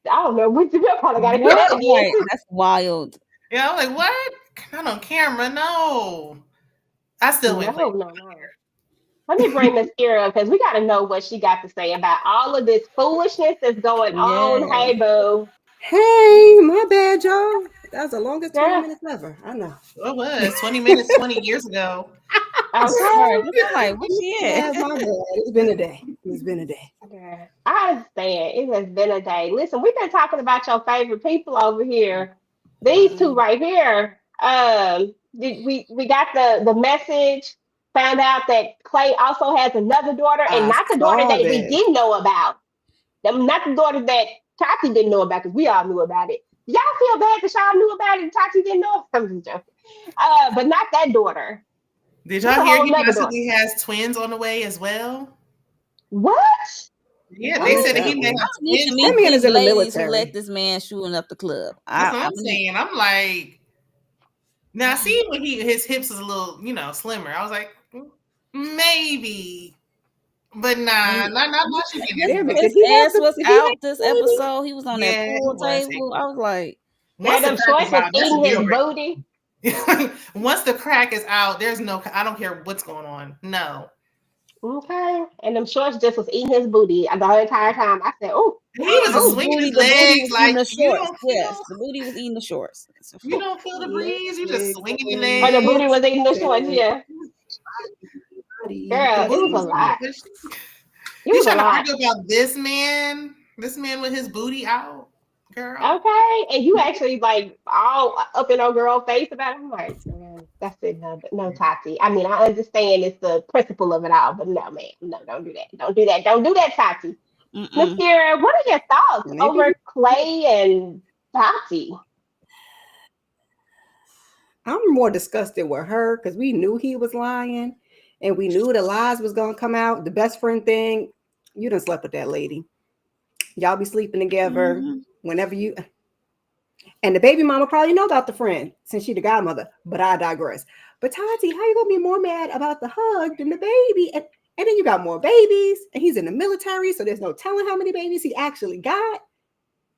don't know. We probably got to hear that What? again Right. too. That's wild. Yeah, I was like, "What? Not on camera? No." I still went No, Clay. no, no. Let me bring Mascara because we got to know what she got to say about all of this foolishness that's going on. Yeah. Hey, boo, Hey, my bad, y'all. That was the longest 20 girl. minutes ever. I know. It was 20 minutes 20 years ago. Right. Okay. That's I'm like, where she Yeah, at? my bad. It's been a day. It's been a day. Yeah, I understand. It has been a day. Listen, we've been talking about your favorite people over here. These two right here. We got the message. Found out that Clay also has another daughter, and I not the daughter saw that we that. didn't know about. Not the daughter that Tati didn't know about because we all knew about it. Y'all feel bad that y'all knew about it and Tati didn't know? I'm just joking. But not that daughter. Did There's y'all a hear whole he nother daughter. possibly has twins on the way as well? What? Yeah, What they is said What? that he that may one? have I need to twins. That meet man these is in the ladies who let military. this man shooting up the club. That's what I I'm need. saying. I'm like, now see when his hips is a little, slimmer. I was like, maybe, but nah, not you getting His, Yeah, everybody. but did his he have ass the was did he have out this the baby? episode. He was on that Yeah, he pool was. table. I was like, Yeah, Once the them crack shorts is was out, that's a eating deal his booty. breaker. Once the crack is out, there's no. I don't care what's going on. No, Okay. And them shorts just was eating his booty the whole entire time. I said, oh, he was just oh, swinging his the booty legs was eating like the you shorts. don't Yes, feel. the booty was eating the shorts. You don't feel the breeze. You just Legs swinging your or the legs. booty was eating the shorts. said Yeah. body, The Girl, it booty was a was eating. lot. But It he's was a trying to lot. argue about this man. This man with his booty out, girl. Okay. And you actually like all up in our girl face about it. I'm like, girl, that's it. No, no, Tati. I mean, I understand it's the principle of it all, but no, man. No, don't do that. Don't do that. Don't do that, Tati. Mm-mm. Mascara, what are your thoughts maybe over Clay and Tati? I'm more disgusted with her because we knew he was lying and we knew the lies was gonna come out. The best friend thing, you done slept with that lady. Y'all be sleeping together Mm-hmm. whenever you. And the baby mama probably know about the friend since she the godmother. But I digress. But Tati, how you gonna be more mad about the hug than the baby? And then you got more babies, and he's in the military, so there's no telling how many babies he actually got.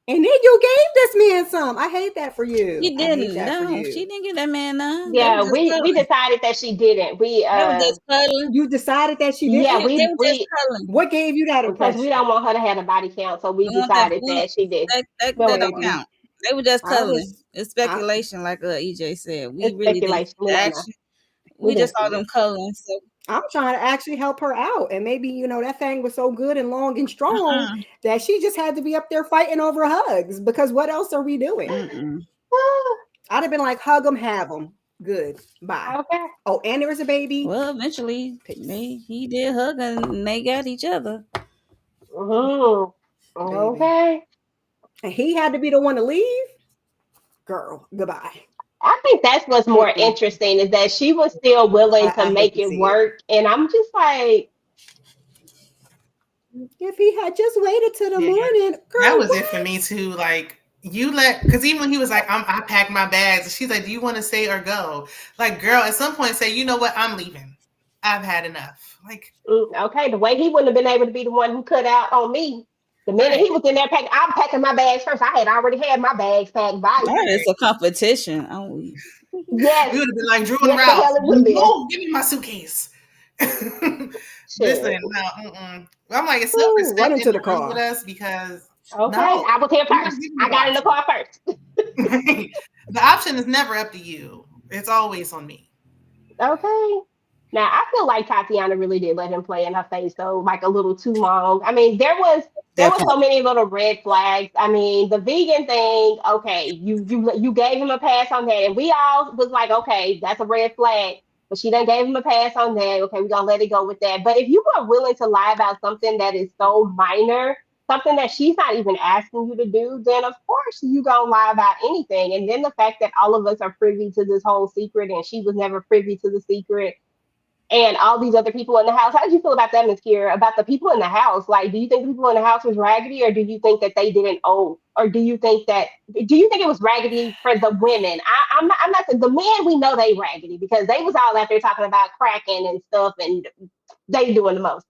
And then you gave this man some. I hate that for you. She I hate didn't. that for No, you. she didn't get that man none. They Yeah, was just we cuddling. decided that she didn't. They was just cuddling. You decided that she Yeah, didn't? They were just we cuddling. What gave you that because we impression? don't want her to have a body count, so we We want that. decided that she did. No, That don't mm-mm. count. They were just I cuddling. was It's I, speculation, like EJ said. We It's really didn't speculation. see We the don't know. action. We We didn't just see saw it. them cuddling. So I'm trying to actually help her out. And maybe, that thing was so good and long and strong mm-mm, that she just had to be up there fighting over hugs because what else are we doing? mm-mm. I'd have been like, hug them, have them. Good. Bye. Okay. Oh, and there was a baby. Well, eventually Peace. he did hug and they got each other. Mm-hmm. Baby. Okay. And he had to be the one to leave. Girl, goodbye. I think that's what's more Mm-mm. interesting is that she was still willing to I hate make to it see it. work. And I'm just like, If he had just waited till the Yeah, morning, that girl, was it for what? me too. Like because even when he was like, I packed my bags, and she's like, do you want to stay or go? Like, girl, at some point say, you know what, I'm leaving. I've had enough. Like, okay, the way he wouldn't have been able to be the one who cut out on me. The minute right, he was in there packing, I'm packing my bags first. I had already had my bags packed. Bye. That is right. a competition. Oh, Yes, We would have been like Drew and yes, the Ralph. hell it would have been. No, give me my suitcase. Listen, Shit. no, mm-mm. I'm like, it's Ooh, run self-respect in into the the room with car. us because Okay, no, I was here you're not first. giving me I the got in the option. car first. The option is never up to you. It's always on me. Okay. Now I feel like Tatiana really did let him play in her face though, like a little too long. I mean, there was so definitely. many little red flags. I mean, the vegan thing, okay, you gave him a pass on that, and we all was like, okay, that's a red flag. But she done gave him a pass on that. Okay, we're gonna let it go with that. But if you are willing to lie about something that is so minor, something that she's not even asking you to do, then of course you gonna lie about anything. And then the fact that all of us are privy to this whole secret and she was never privy to the secret and all these other people in the house. How did you feel about that, Miss Kira? About the people in the house? Like, do you think the people in the house was raggedy, or do you think that they didn't owe, or do you think it was raggedy for the women? I'm not saying the men. We know they raggedy because they was all out there talking about cracking and stuff, and they doing the most.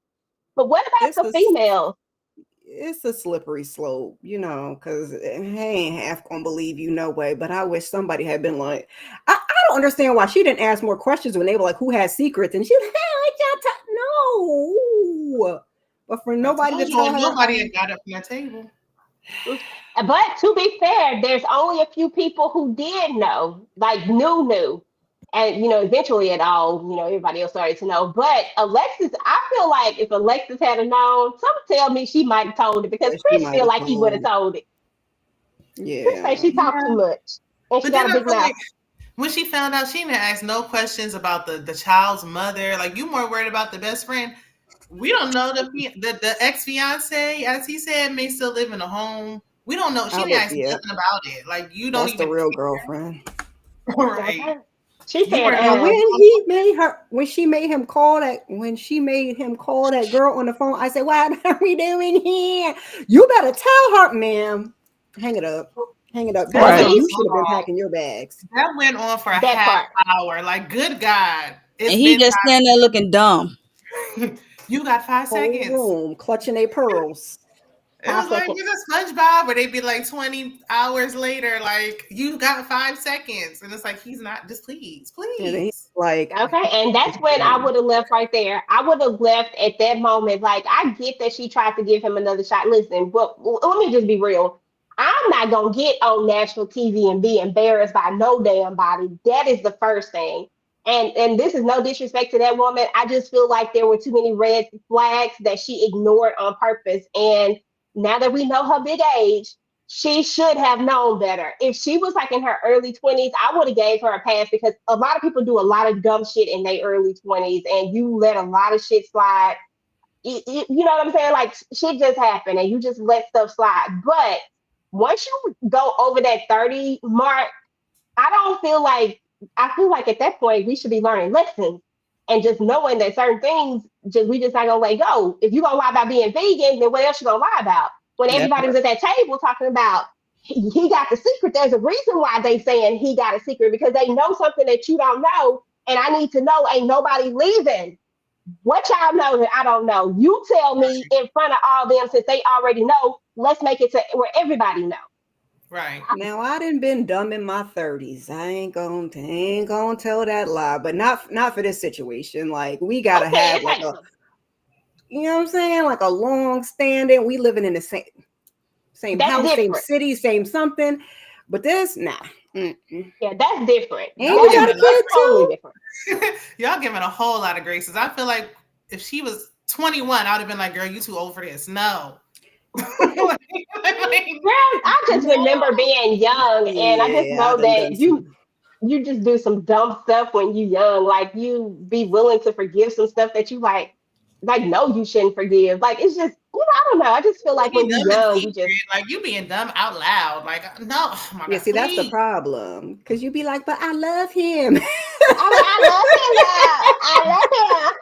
But what It's about the a females? it's a slippery slope, because I ain't half gonna believe you no way. But I wish somebody had been like, I don't understand why she didn't ask more questions when they were like, who has secrets? And she was like, hey, no. But for I nobody to told you, tell ain't her, nobody had got up from that table. But to be fair, there's only a few people who did know, like knew. And eventually it all, everybody else started to know. But Alexis, I feel like if Alexis had known, some tell me she might have told it because yeah, she Chris might feel have like he would have told. told it. Chris say Yeah. she talked too Yeah, much and she but then got a I big feel mouth. like when she found out, she didn't ask no questions about the child's mother. Like, you more worried about the best friend. We don't know the ex fiance, as he said, may still live in a home. We don't know. She I didn't would, ask yeah. nothing about it. Like, you don't That's the even real girlfriend. right. Okay. She You said, worried And about when the when she made him call that girl on the phone, I said, what are we doing here? You better tell her, ma'am. Hang it up. Hang it up. that and That's Right. when went you he should have been long. packing your bags. That went on for a that half part. hour. Like, good God, And it's he been just standing there looking dumb. time. You got 5 Whole seconds. room clutching their pearls. It Five was like seconds. with a SpongeBob where they'd be like 20 hours later, like, you got 5 seconds. And it's like, he's not, just please, And then he's please. like, Okay, and that's when I would have left right there. I would have left at that moment. Like, I get that she tried to give him another shot. Listen, but let me just be real. I'm not gonna get on national TV and be embarrassed by no damn body. That is the first thing. And this is no disrespect to that woman. I just feel like there were too many red flags that she ignored on purpose. And now that we know her big age, she should have known better. If she was like in her early 20s, I would have gave her a pass because a lot of people do a lot of dumb shit in their early 20s and you let a lot of shit slide. You know what I'm saying? Like shit just happened and you just let stuff slide. But once you go over that 30 mark, I don't feel like I feel like at that point we should be learning lessons and just knowing that certain things we just not gonna let go. If you're gonna lie about being vegan, then what else you gonna lie about? when Yeah. everybody was at that table talking about he got the secret. There's a reason why they saying he got a secret because they know something that you don't know, and I need to know. Ain't nobody leaving. What y'all know that I don't know? You tell me in front of all them since they already know. Let's make it to where everybody know. Right. Now I done been dumb in my 30s. I ain't gonna tell that lie, but not for this situation. Like we gotta Okay, have it like takes a, you know what I'm saying, like a long standing. We living in the same that's house, same different. city, same something. But this, nah. Mm-mm. Yeah, that's different. And Y'all you That got is a giving kid totally too? different. y'all giving a whole lot of graces. I feel like if she was 21, I would have been like, girl, you too old for this. No. Like, Girl, I just remember being young, and I just Yeah, I know done that some. you just do some dumb stuff when you young. Like you be willing to forgive some stuff that you like no, you shouldn't forgive. Like it's just I don't know. I just feel like be when you dumb in young, you just secret. Like you being dumb out loud. Like, no, oh my Yeah, God, see, that's the please. problem. Because you be like, but I love him. I love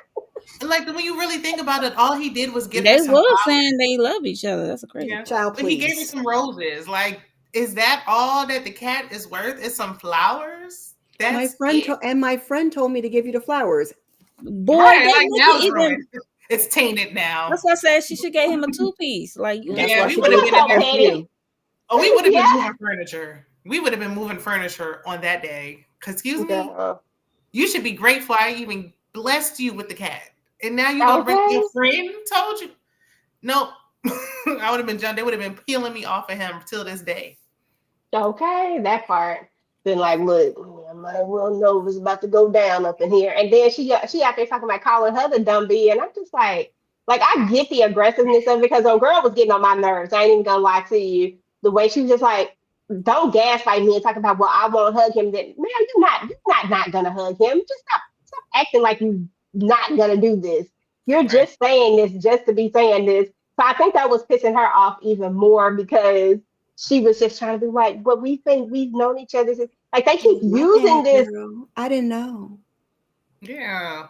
him. Like when you really think about it, all he did was get her They some was flowers. saying they love each other. That's the crazy Yeah. part. Child, But he gave her please. some roses. Like, is that all that the cat is worth? Is some flowers? My That's friend it. my friend told me to give you the flowers. Boy, Right. that Like now nigga it's even. ruined. It's tainted now. That's why I said she should get him a 2-piece. Like you That's Yeah, why we she would You have gave were been it in so there. to petty. you. Oh, we would have been Yeah. moving furniture. We would have been moving furniture on that day. Excuse me? Girl. You should be grateful I even blessed you with the cat. And now you're gonna bring Okay. your friend? Told you. No. I would have been John. They would have been peeling me off of him till this day. Okay, that part. Then like, look, I might as well know what's about to go down up in here. And then she out there talking about calling her the dumb bee, and I'm just like I get the aggressiveness of it because old girl was getting on my nerves. I ain't even gonna lie to you. The way she was just like, don't gaslight me and talk about well, I won't hug him. Then man, you're not gonna hug him. Just stop acting like you not gonna do this. You're Right. just saying this just to be saying this. So I think that was pissing her off even more because she was just trying to be like, but we think we've known each other since like they keep My using bad, this. girl. I didn't know. Yeah.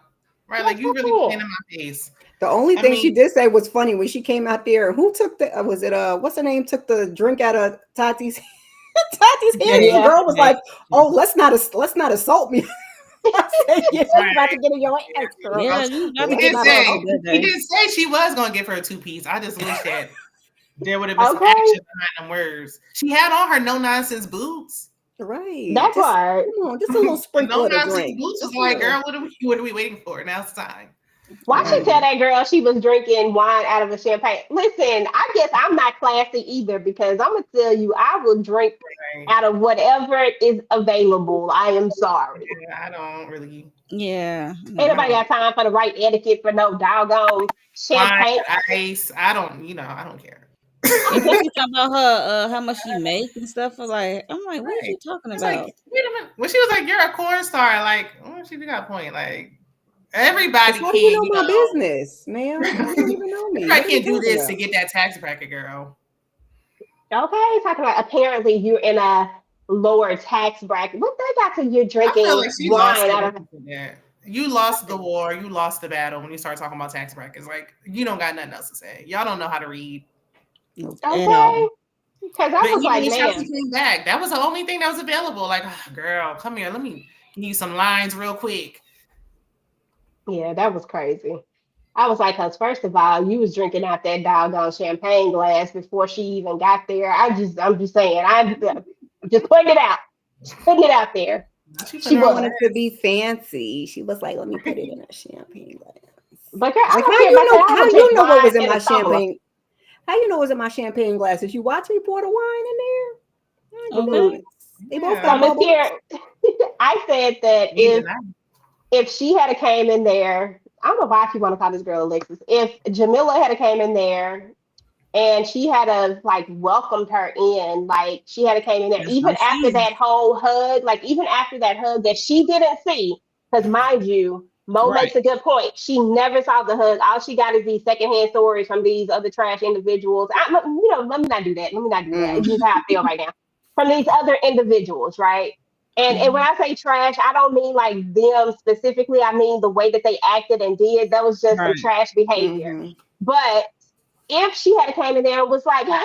Right. Like, Like you stop really playing. playing in my face. The only I thing she mean, did say was funny when she came out there. Who took the was it what's her name took the drink out of Tati's Tati's hand, and Yeah. girl was like, "Oh, let's not assault me." I said, "Yeah, it's about right. to get in your ass, girl." Yeah, you got He to Let's get did not soft say assault that me. he day. did say she was gonna give her a 2-piece. I just wish that there would have been some Okay. action behind them words. She had on her no nonsense boots. Right. That Just part. come on, just a little The sprinkle no of the nonsense drink. boots was Just a like, little. girl, what are we waiting for? Now it's time. Why she Right. tell that girl she was drinking wine out of a champagne? Listen, I guess I'm not classy either because I'm gonna tell you I will drink Right. out of whatever is available. I am sorry. Yeah, I don't really Yeah. Ain't No. nobody got time for the right etiquette for no doggone wine, champagne. ice. I don't care. And then she talking about her how much she make and stuff. Like I'm like, what are Right. you talking It's like, about? wait a minute. When she was like, you're a porn star, like, oh, she got a point. Like, everybody Because how do you can't, know my business, ma'am? You don't even know me. What everybody are you can't do talking this to about? get that tax bracket, girl. Okay, talking about apparently you're in a lower tax bracket. What they got to you I feel drinking like she lost wine it out when of she did that. You lost the war, you lost the battle when you start talking about tax brackets. Like, you don't got nothing else to say. Y'all don't know how to read. Nope, at all. okay? Because I But was even like, when Chelsea man, came back, that was the only thing that was available. Like, "Ah, girl, come here. Let me give you some lines real quick." yeah, that was crazy. I was like, cause first of all, you was drinking out that doggone champagne glass before she even got there. I'm just saying, I'm just putting it out, just putting it out there. Now she put She it She on was, wanted to blast. be fancy. She was like, "Let me put it in a champagne glass." but girl, I Like, don't care about that. I how would you drink know what wine was in in my the summer. champagne? How you know it was in my champagne glass? Did you watch me pour the wine in there? Mind your Uh-huh. business. They both So Yeah. got Miss bubbles. Karen, I said that Ain't deny. if she had a came in there, I don't know why she want to call this girl Alexis. If Jamila had a came in there and she had a like welcomed her in, like she had a came in there, That's how even after she that whole hug, like even after that hug that she didn't see, because mind you, Mo right. makes a good point. She never saw the hug. All she got is these secondhand stories from these other trash individuals. Let me not do that. Let me not do that. It's Mm. just how I feel right now. From these other individuals, right? And when Mhm. I say trash, I don't mean like them specifically. I mean the way that they acted and did. That was just some Right. trash behavior. Mm-hmm. But if she had came in there and was like, hey,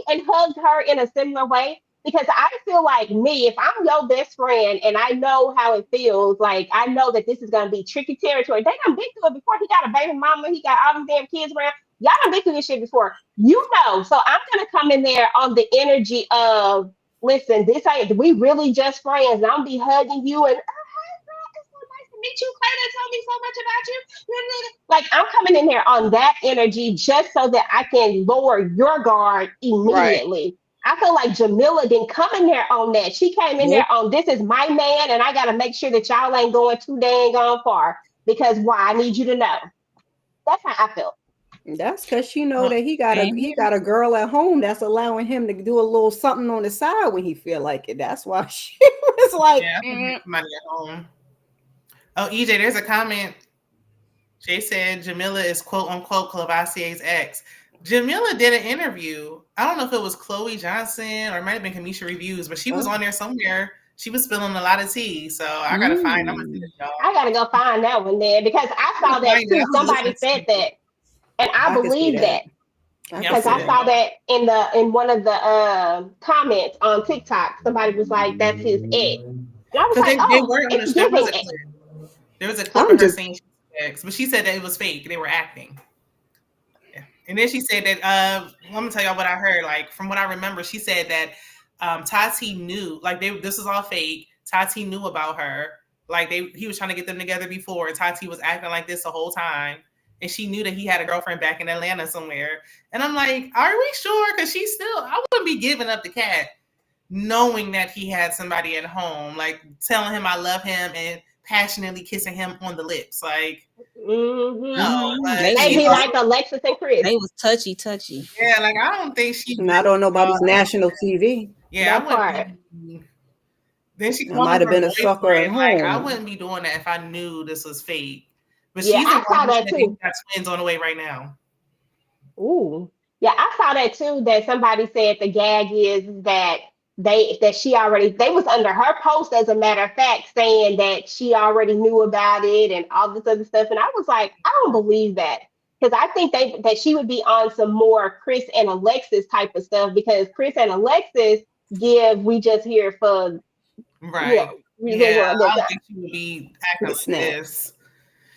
and hugged her in a similar way. Because I feel like me, if I'm your best friend and I know how it feels, like I know that this is gonna be tricky territory. They done been through it before. He got a baby mama, he got all these damn kids around. Y'all done been through this shit before. You know. So I'm gonna come in there on the energy of, listen, this ain't we really just friends. And I'm be hugging you and it's so nice to meet you. Clayton told me so much about you. Like I'm coming in there on that energy just so that I can lower your guard Right. immediately. I feel like Jamila didn't come in there on that. She came in Nope. there on this is my man, and I gotta make sure that y'all ain't going too dang on far. Because why? I need you to know. That's how I feel. That's because she know Well, that Same he here. got a girl at home that's allowing him to do a little something on the side when he feel like it. That's why she was like, yeah, I think there's somebody at home. Oh, EJ, there's a comment. Jay said Jamila is quote unquote Clavasier's ex. Jamila did an interview. I don't know if it was Chloe Johnson or it might have been Kamisha Reviews, but she was on there somewhere. She was spilling a lot of tea. So I gotta find. I'm gonna send it to y'all. I gotta go find that one then because I I'm saw gonna that find it. too. I'm gonna Somebody listen to said that, it. and I I can see believe that. that. I Yeah, can I'm Because see I sending it that. saw to that in one of the comments on TikTok. Somebody was like, "That's his ex," and I was because like, they "Oh, were on it's the. There was giving a ex." clip. There was a clip I'm of her just saying she was ex, but she said that it was fake. They were acting. Yeah. And then she said that let me tell y'all what I heard. Like from what I remember, she said that Tati knew, like this was all fake. Tati knew about her. Like he was trying to get them together before, and Tati was acting like this the whole time. And she knew that he had a girlfriend back in Atlanta somewhere. And I'm like, are we sure? Because I wouldn't be giving up the cat knowing that he had somebody at home, like telling him I love him and passionately kissing him on the lips. Like, no, Mm-hmm. but They They be was like Alexis and Chris. they was touchy. yeah, like I don't think she not really on thought. nobody's national TV. Yeah, I That wouldn't part. be. Then she That called him might have her been a sucker at boyfriend. Like I home. wouldn't be doing that if I knew this was fake. But Yeah, she's the I one saw who that said they too. got twins on the way right now. Ooh. Yeah, I saw that too. That somebody said the gag is that she already they was under her post as a matter of fact saying that she already knew about it and all this other stuff. And I was like, I don't believe that. Because I think that she would be on some more Chris and Alexis type of stuff because Chris and Alexis give we just here for Right. we just Yeah, want a good I don't time. think she would be For acting the like snacks. this.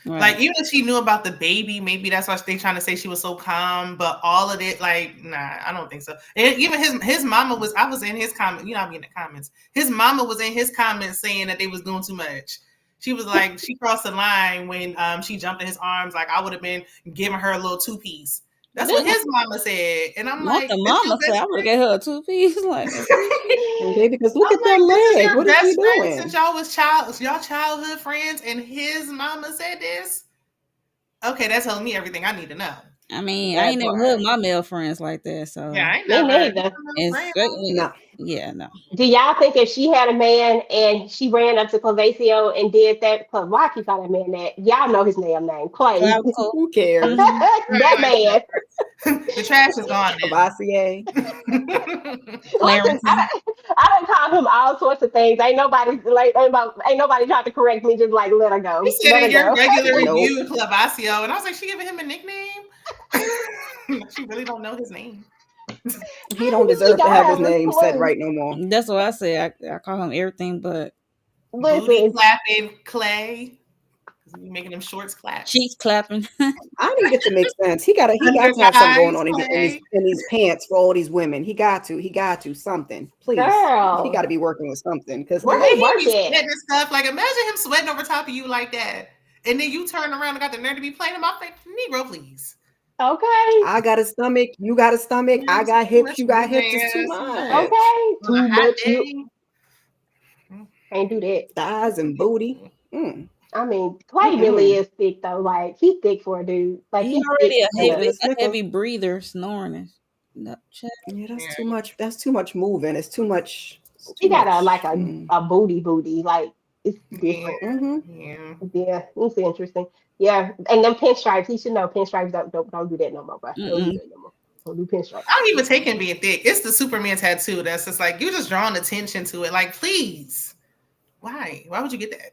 Like Right. even if she knew about the baby, maybe that's why they trying to say she was so calm. But all of it, like, nah, I don't think so. And even his mama was. I was in his comment. You know, I be in the comments. His mama was in his comments saying that they was doing too much. She was like, she crossed the line when she jumped in his arms. Like I would have been giving her a little 2-piece. That's what his mama said, and I'm Not like, the this your mama said best I would have gave her a 2-piece. Like friend. Okay, because look I'm at that like, this is leg. your What is he best friend since doing? y'all was y'all childhood friends, and his mama said this. Okay, that's telling me everything I need to know. I mean, I That ain't never part. hugged my male friends like that, Yeah, so I ain't Me never neither. and friends. certainly, No. yeah, no. Do y'all think if she had a man and she ran up to Clavasio and did that, why I keep calling that man that? Y'all know his name, Clay. Clavicle. Who cares? Mhm. That Right, man. like, the trash is gone Cavassier. now. Listen, Clarendon. I done called him all sorts of things. Ain't nobody tried to correct me. Just like let her You go, said let her in your go. regular Nope. review, Clavasio, and I was like, she giving him a nickname? She really don't know his name. He I don't really deserve to have his don't have a name said clue. right no more. That's what I say. I call him everything but Booty Listen, clapping Clay. You making them shorts clap. cheeks clapping. I need it to make sense. He got Under to have something going thighs on Clay. in these pants for all these women. He got to something. Please. He got girl, to be working with something because The where way he he work be at? sweating and stuff, like imagine him sweating over top of you like that. And then you turn around and got the nerve to be playing him off like, Negro, please. Okay, I got a stomach, you got a stomach, I It's got too hips, much you got hips. moving. It's too It's too much. much. okay, On a too hot much. You day. can't do that. Thighs and booty. Mm. I mean, Clay really Mm-mm. is thick though. Like he's thick for a dude. Like He he's thick already a enough. Big a snicker. heavy breather, snoring. No, check. Yeah, that's Yeah. too much. That's too much moving. It's too much. It's too He got a like much. Mm. a booty. Like it's Yeah. different. Mm-hmm. Yeah. Yeah, it's interesting. Yeah, and them pinstripes. He should know pinstripes don't do that no more, bro. Don't do Mm-mm. that no more. Don't do pinstripes. I don't even take him being thick. It's the Superman tattoo that's just like you're just drawing attention to it. Like, please. Why? Why would you get that?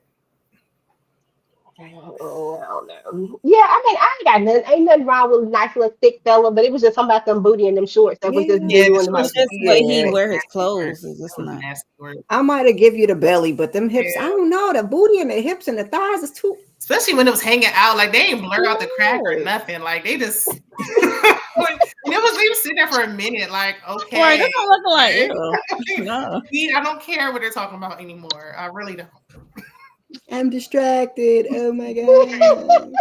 Oh, I don't know. Yeah, I mean, I ain't got nothing. Ain't nothing wrong with a nice little thick fella, but it was just something about them booty and them shorts that was just Yeah, the doing the shorts It's most. was just the way he Yeah. wear his nasty work. clothes. It's just That was not. nasty work. I might have give you the belly, but them hips, I Yeah. don't know. The booty and the hips and the thighs is too. Especially when it was hanging out, like they didn't blur out the crack or Right. nothing. Like they just when it was they were sitting there for a minute, like, Right, okay. that's not looking like Right? ew. No. I don't care what they're talking about anymore. I really don't. I'm distracted. Oh my god.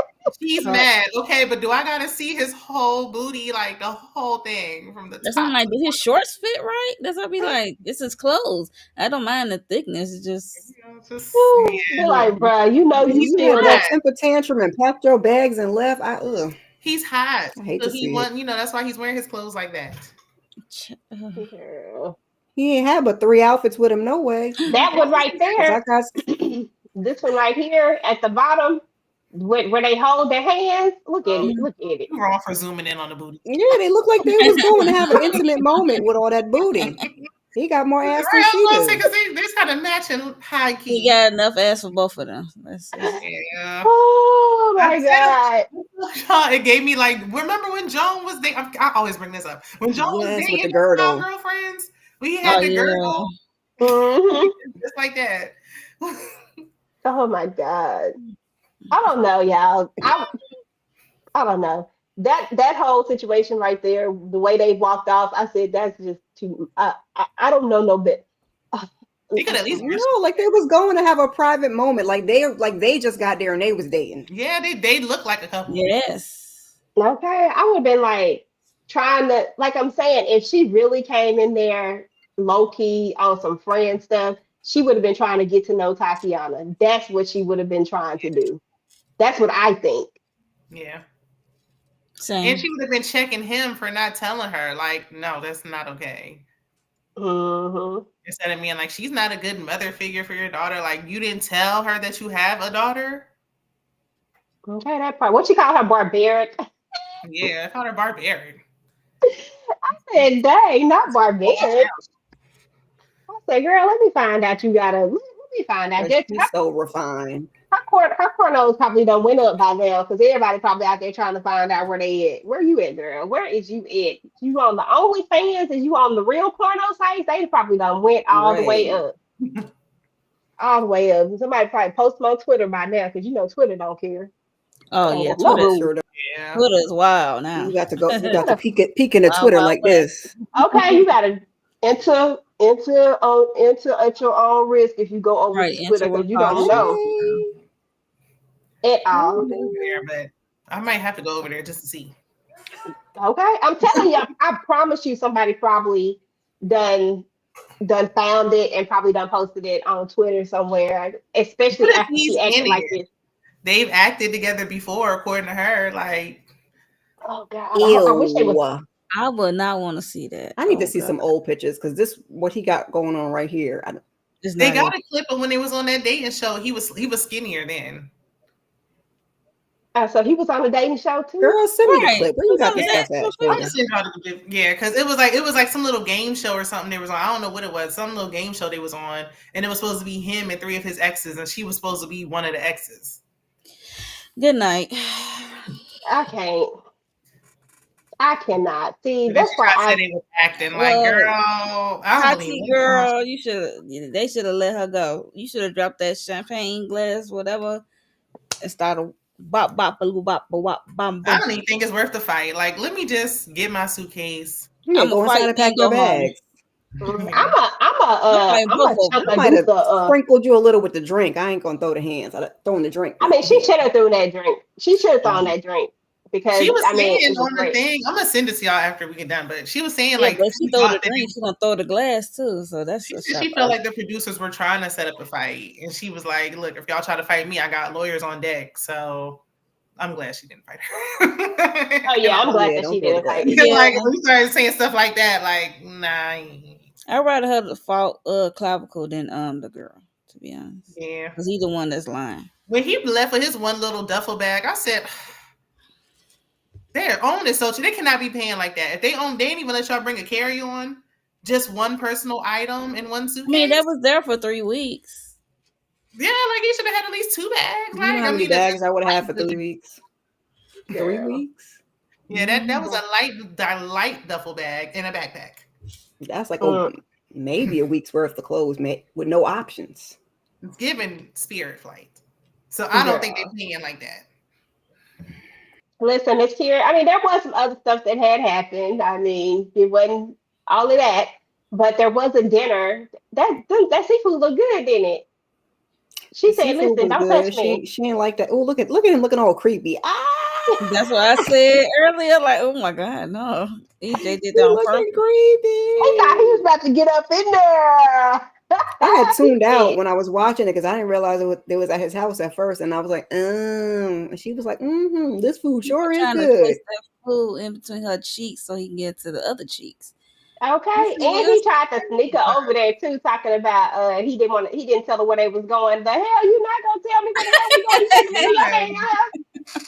She's So mad. Okay, but do I gotta see his whole booty, like the whole thing from the that's why I'm top like, to the did his shorts fit right? That's what I be like. This is clothes. I don't mind the thickness. It's just bottom? Just Woo, be yeah. like, bruh, you know And you He's you had still that got. hot. temper tantrum and packed your bags and left. He's hot. I hate So to he see it. want, that's why he's wearing his clothes like that. Girl. He ain't had but 3 outfits with him, no way. That one right Cause I there, got this one right here at the bottom, where they hold their hands. Look at it. Um, Look at it. you wrong for zooming in on the booty. yeah, they look like they was going to have an intimate moment with all that booty. He got more Right, ass than I she was gonna say do. because they just kind of matching high he key. got enough ass for both of them. Yeah. Oh I my god. said it gave me like remember when Joan was dating? I always bring this up. When Joan was Yes, with dating the our girdle. girlfriends, we Oh had the yeah. girdle Hmm. just like that. Oh my god. I don't know, y'all. I don't know. That whole situation right there, the way they walked off, I said that's just too. I don't know no bit. They could at least No, like they was going to have a private moment. Like they just got there and they was dating. yeah, they look like a couple. Yes. Okay, I would have been like trying to, like I'm saying, if she really came in there low key on some friend stuff, she would have been trying to get to know Tatiana. That's what she would have been trying to do. That's what I think. Yeah. And Same. she would have been checking him for not telling her, like, no, that's not okay. Hmm. Instead of being like, she's not a good mother figure for your daughter. Like, you didn't tell her that you have a daughter. Okay, that part. What you call her, barbaric? Yeah, I called her barbaric. I said, dang, not Oh, barbaric. I said, girl, let me find out you got a. Let me find out. But Just she's so refined. her corners probably done went up by now because everybody probably out there trying to find out where they at. Where you at, girl? Where is you at? You on the OnlyFans? Is you on the real porno sites? They probably done went all the way Right. up. All the way up. Somebody probably post them on Twitter by now because you know Twitter don't care. Oh They ain't yeah. got no Twitter. rules. Sure. yeah. Twitter is wild now. You got to go. You got to Twitter. peek into Wild Twitter Wild like West. this. Okay, you gotta enter at your own risk if you go over Right. to Twitter Enter with because you don't caution. know Okay. at I'll all. go over there, but I might have to go over there just to see. Okay, I'm telling you, I promise you, somebody probably done found it and probably done posted it on Twitter somewhere, What especially if after he's she in acted like it? this. They've acted together before, according to her. Like, Oh God, I wish they was. Ew. I would not want to see that. I need to Oh see god. some old pictures because this what he got going on right here. It's they not got good. a clip of when they was on that dating show. He was skinnier then. So he was on a dating show too. Girl, send me the Right. clip. Where It you was got on the the Yeah, stuff actual at, I'm show. Jada? just send y'all the clip. Yeah, because it was like some little game show or something they was on. I don't know what it was. Some little game show they was on, and it was supposed to be him and 3 of his exes, and she was supposed to be one of the exes. Good night. I can't. I cannot see. And then That's she why tried to say I. they was acting like, girl, Well, I don't believe Tati it. girl, they should have let her go. You should have dropped that champagne glass, whatever, and started bop bop baloo bop ba wop bam I boom. don't even think it's worth the fight. Like, let me just get my suitcase. Yeah, I'ma go inside fight and then pack your go home. bags. Yeah. I'm fighting I'm both a of chunk them. I of might have Dusa. sprinkled you a little with the drink. I ain't gonna throw the hands. I throwing the drink, I not mean, the she hands. should have threw that drink. She should have thrown Yeah. that drink She because was I mean saying it was on the great. thing, I'm gonna send it to y'all after we get done, but she was saying Yeah, like but if she she throw the thought that drink, she gonna throw the glass too. So that's she a said shot she for felt her. like the producers were trying to set up a fight, and she was like, "Look, if y'all try to fight me, I got lawyers on deck." So I'm glad she didn't fight her. Oh and yeah, I'm glad Yeah, that don't she throw the didn't fight glass. her. Yeah, like when you started saying stuff like that, like nah, I'd rather her to fault clavicle than the girl, to be honest, yeah. because he's the one that's lying. When he left with his one little duffel bag, I said, "They're own it, so they cannot be paying like that. If they own, they ain't even let y'all bring a carry on, just one personal item in one I mean, that suitcase." was there for 3 weeks. Yeah, like he should have had at least 2 bags. You know Like how I many mean, that's bags I would have had light for good. 3 weeks? 3 Girl. weeks? Yeah, that was Mm, a light duffel bag and a backpack. that's like Mm, maybe a week's worth of clothes, with no options. It's given Spirit Flight, so I don't think they're girl. paying like that. Listen, Miss Kira, I mean, there was some other stuff that had happened. I mean, it wasn't all of that, but there was a dinner. That seafood looked good, didn't it? The She said, seafood listen, was don't touch good. me. She didn't like that. Oh, look at him looking all creepy. Ah, That's what I said earlier. Like, oh my god, no. EJ did that he on looking purpose. He thought he creepy. was about to get up in there. I had He tuned out said, when I was watching it because I didn't realize it was at his house at first, and I was like, And she was like, this food He was sure is trying to good. place that food in between her cheeks so he can get to the other cheeks. You okay. see And this? he tried to sneak her over there too, talking about he didn't tell her where they was going. The hell, you not gonna tell me where the hell we going? You supposed to be in your Yeah. damn house.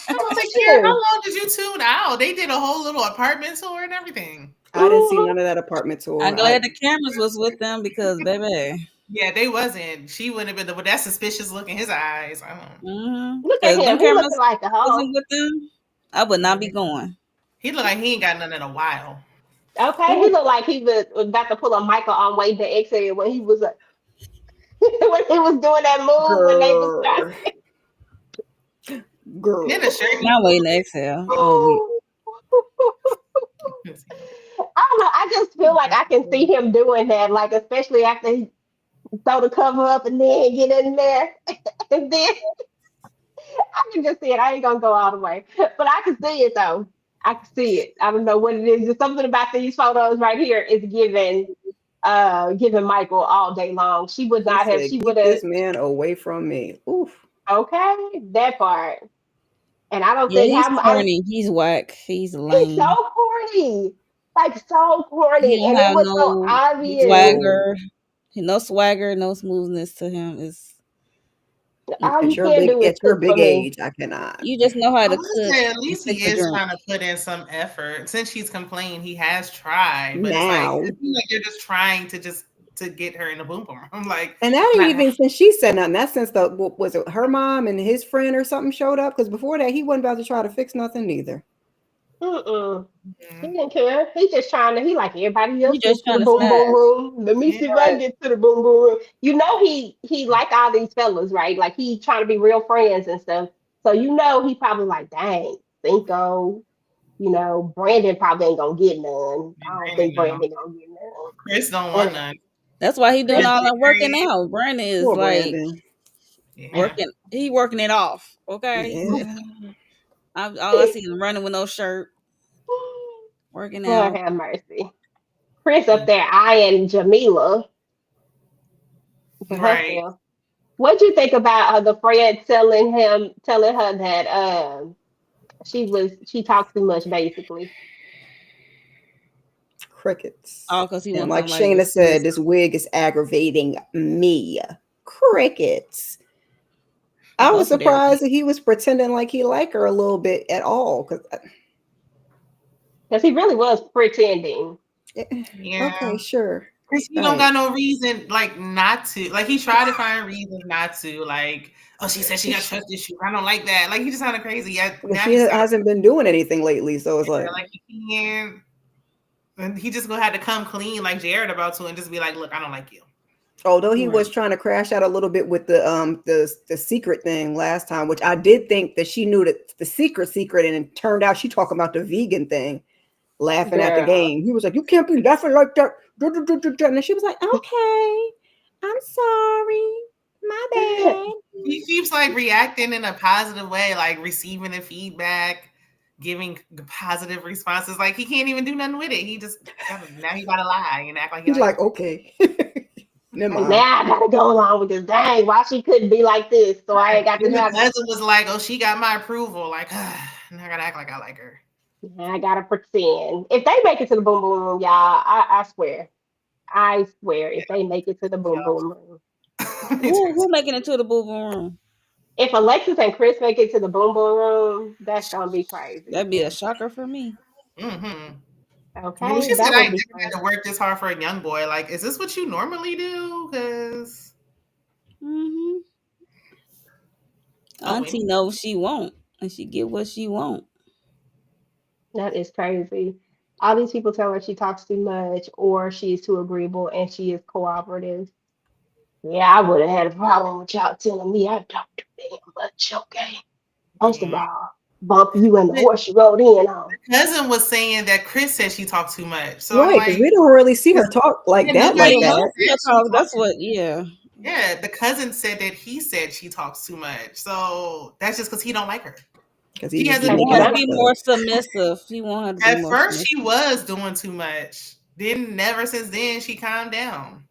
I was like, Karen, how Listen. long did you tune out? They did a whole little apartment tour and everything. I didn't see Mhm. none of that apartment I'm tour. glad the cameras was with them because, baby, Yeah, they wasn't. She wouldn't have been with that suspicious look in his eyes. I don't. Look at because them him. He looking cameras like a hoe. wasn't with them, I would not be Yeah. going. He looked like he ain't got none in a while. Okay, he looked like he was about to pull a Michael on Wade the exit when he was when he was doing that move when they was trying. Girl, And then the girl. shirt he Not pulled. waiting to exhale all week. I don't know. I just feel like I can see him doing that, like especially after he throw the cover up and then get in there, and then I can just see it. I ain't gonna go all the way, but I can see it though. I can see it. I don't know what it is. Just something about these photos right here is giving Michael all day long. She would He not have. said, She would "Keep have. this man away from me." Oof. Okay, that part. And I don't Yeah, think he's how I corny. He's whack. He's he's lame. so corny, like so He corny, don't and it have was so no Me obvious. too. swagger. No swagger, no smoothness to him. Is All At you your can big do is at your cook for big me. age, I cannot. you just know how I to would cook say at and least fix he a is drink. trying to put in some effort. Since she's complained, he has tried, but it's like Now. it seems like you're just trying to get her in the boom boom room. Like And that ain't not even since she said nothing. That's since was it her mom and his friend or something showed up? Because before that, he wasn't about to try to fix nothing neither. Mm-mm. He happening. didn't care. He just trying to. He like everybody You else just get to the trying to boom boom smash. room. Let me Yeah, see if I get to the boom boom room. You know he like all these fellas, right? Like he trying to be real friends and stuff. So you know he probably like, dang, Cinco. You know, Brandon probably ain't gonna get none. I don't think Brandon, no. Brandon gonna get none. Chris don't want And none. That's why he doing Chris, Chris all is that working married. out. Brandon is Poor like Brandon. Yeah. working. He working it off. Okay, Yeah. all I see is running with no shirt, working Lord out. have mercy. Chris up there eyeing Jamila for Right. herself. What'd you think about the friend telling her that she talks too much basically? Crickets. All because he And wants like somebody to Shayna say said, this something. wig is aggravating me. Crickets. I was Both of them. surprised that he was pretending like he liked her a little bit at all. Because Because he really was pretending. Yeah. okay, sure, Because he don't right. got no reason like not to. Like he tried to find reasons not to. Like, oh, she said she got trust issues. I don't like that. Like he just sounded crazy. Yeah, Well, now she he just gotta hasn't been doing anything lately, so it's like, like he can't. And he just gonna have to come clean like Jared about to and just be like, look, I don't like you. although he was Right. trying to crash out a little bit with the secret thing last time, which I did think that she knew that the secret, and it turned out she talking about the vegan thing, laughing at the Girl. game. He was like, "You can't be laughing like that." And then she was like, "Okay, I'm sorry, my bad." He keeps like reacting in a positive way, like receiving the feedback, giving positive responses. Like he can't even do nothing with it. He just now he gotta lie and act like he He's like like, her. "Okay, never And mind." now I gotta go along with this. Dang, why she couldn't be like this? So I ain't Right. got to Then the have cousin was like, "Oh, she got my approval." Like, now I gotta act like I like her. I gotta pretend. If they make it to the boom boom room, y'all, I swear. I swear, if they make it to the boom boom room. Who making it to the boo boo room? If Alexis and Chris make it to the boom boom room, that's gonna be crazy. That'd be a shocker for me. Mm-hmm. When Okay, she said, that "I would ain't be never crazy. had to work this hard for a young boy," like, is this what you normally do? Because Hmm Auntie knows she won't, and she get what she want. That is crazy. All these people tell her she talks too much or she's too agreeable and she is cooperative. Yeah, I would have had a problem with y'all telling me I talk too damn much, okay? First of Yeah. all, bump you and the The horse you rode in on. cousin was saying that Chris said she talked too much. So I'm Right, because like, we don't really see her talk like yeah, that, Yeah, like nobody the else one that. see her said she talk. talked. That's what. Yeah. Yeah, the cousin said that he said she talks too much. So that's just because he don't like her. Because he She just has be a He Hey, making want her to up but be stuff. more submissive. He want her to be At more first submissive. she was doing too much. Then never since then she calmed down.